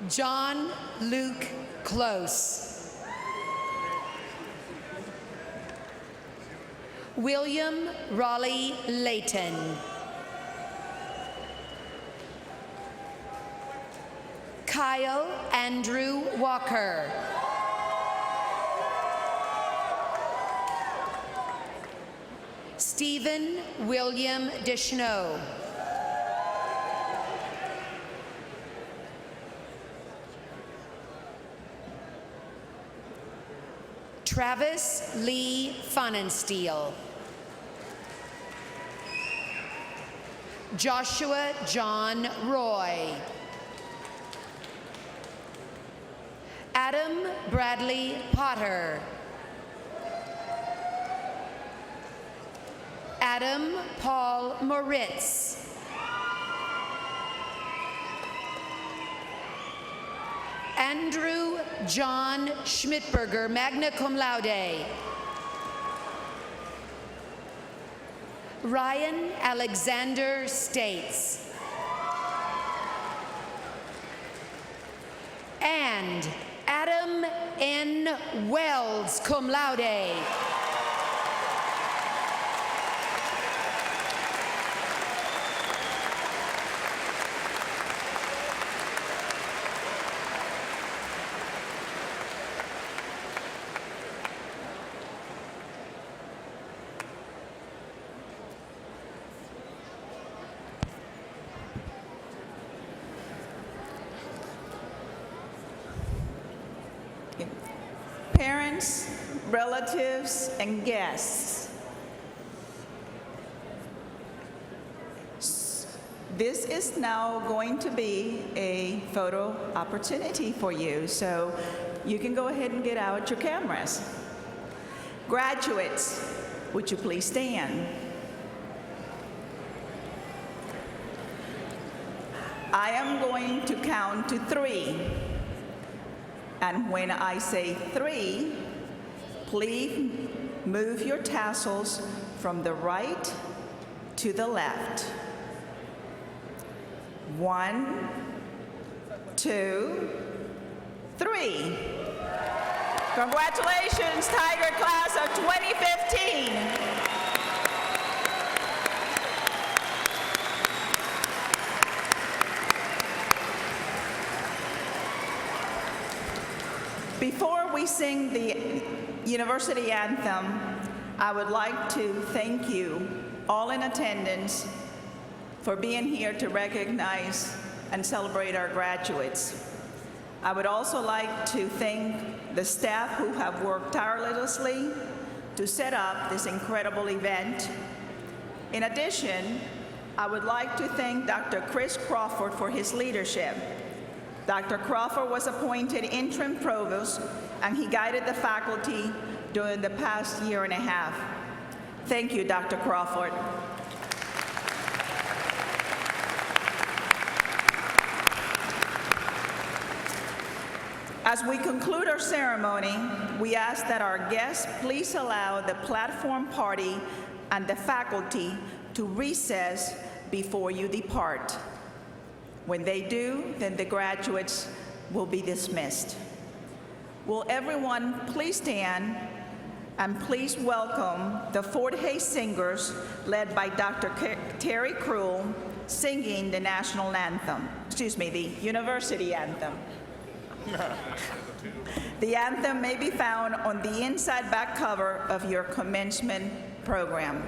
John Luke Close. William Raleigh Layton. Kyle Andrew Walker. Stephen William Deschneaux. Travis Lee Funnensteel. Joshua John Roy. Adam Bradley Potter. Adam Paul Moritz. Andrew John Schmidberger, magna cum laude. Ryan Alexander States. And Adam N. Wells, cum laude. Parents, relatives, and guests, this is now going to be a photo opportunity for you, so you can go ahead and get out your cameras. Graduates, would you please stand? I am going to count to 3. And when I say 3, please move your tassels from the right to the left. 1, 2, 3. Congratulations, Tiger Class of 2015. Before we sing the university anthem, I would like to thank you all in attendance for being here to recognize and celebrate our graduates. I would also like to thank the staff who have worked tirelessly to set up this incredible event. In addition, I would like to thank Dr. Chris Crawford for his leadership. Dr. Crawford was appointed interim provost, and he guided the faculty during the past year and a half. Thank you, Dr. Crawford. As we conclude our ceremony, we ask that our guests please allow the platform party and the faculty to recess before you depart. When they do, then the graduates will be dismissed. Will everyone please stand and please welcome the Fort Hays Singers led by Dr. Terry Krull singing the national anthem, the university anthem. The anthem may be found on the inside back cover of your commencement program.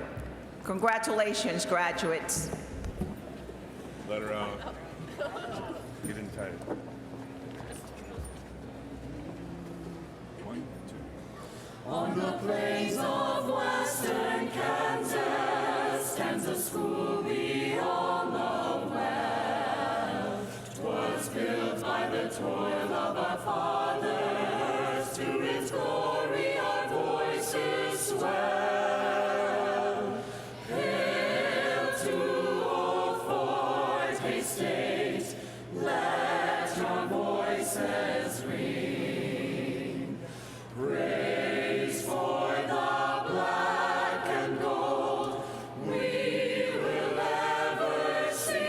Congratulations, graduates. Let her out. Get in tight. 1, 2. On the plains of western Kansas stands a school we all love well. 'Twas built by the toil of our fathers, to its glory our voices swell. Hail to old Fort Hays State, let your voices ring. Praise for the black and gold we will ever sing.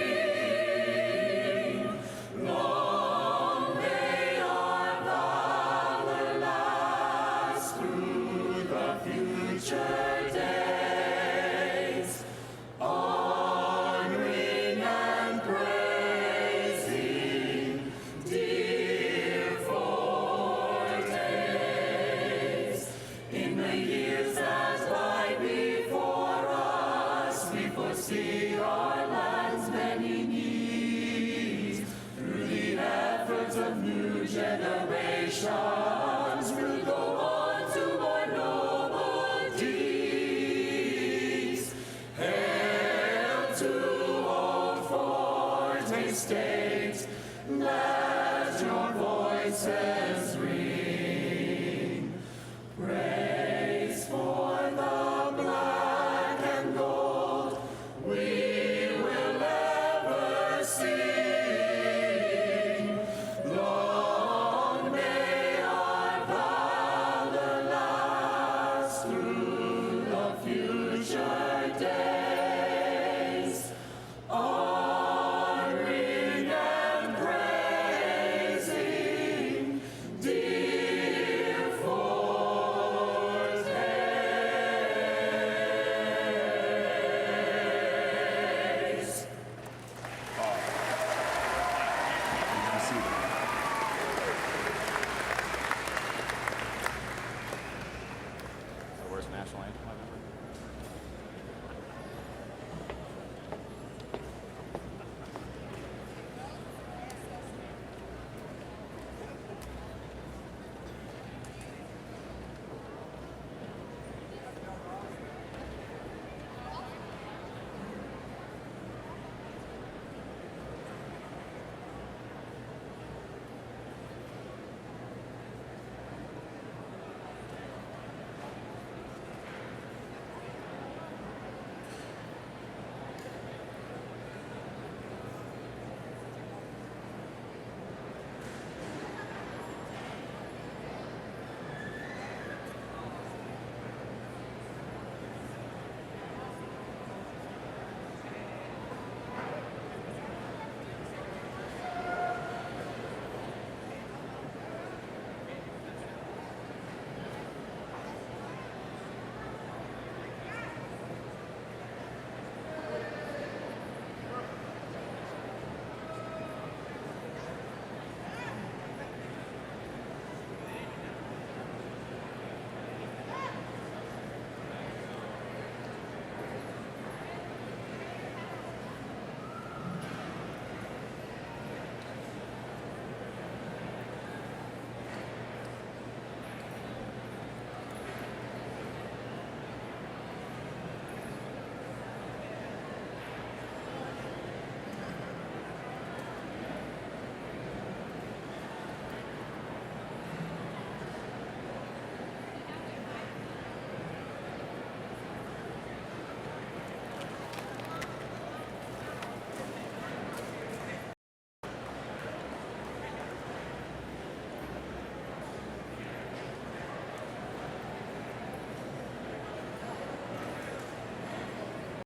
Long may our valor last through the future days, honoring and praising dear Fort State, let your voices ring. Praise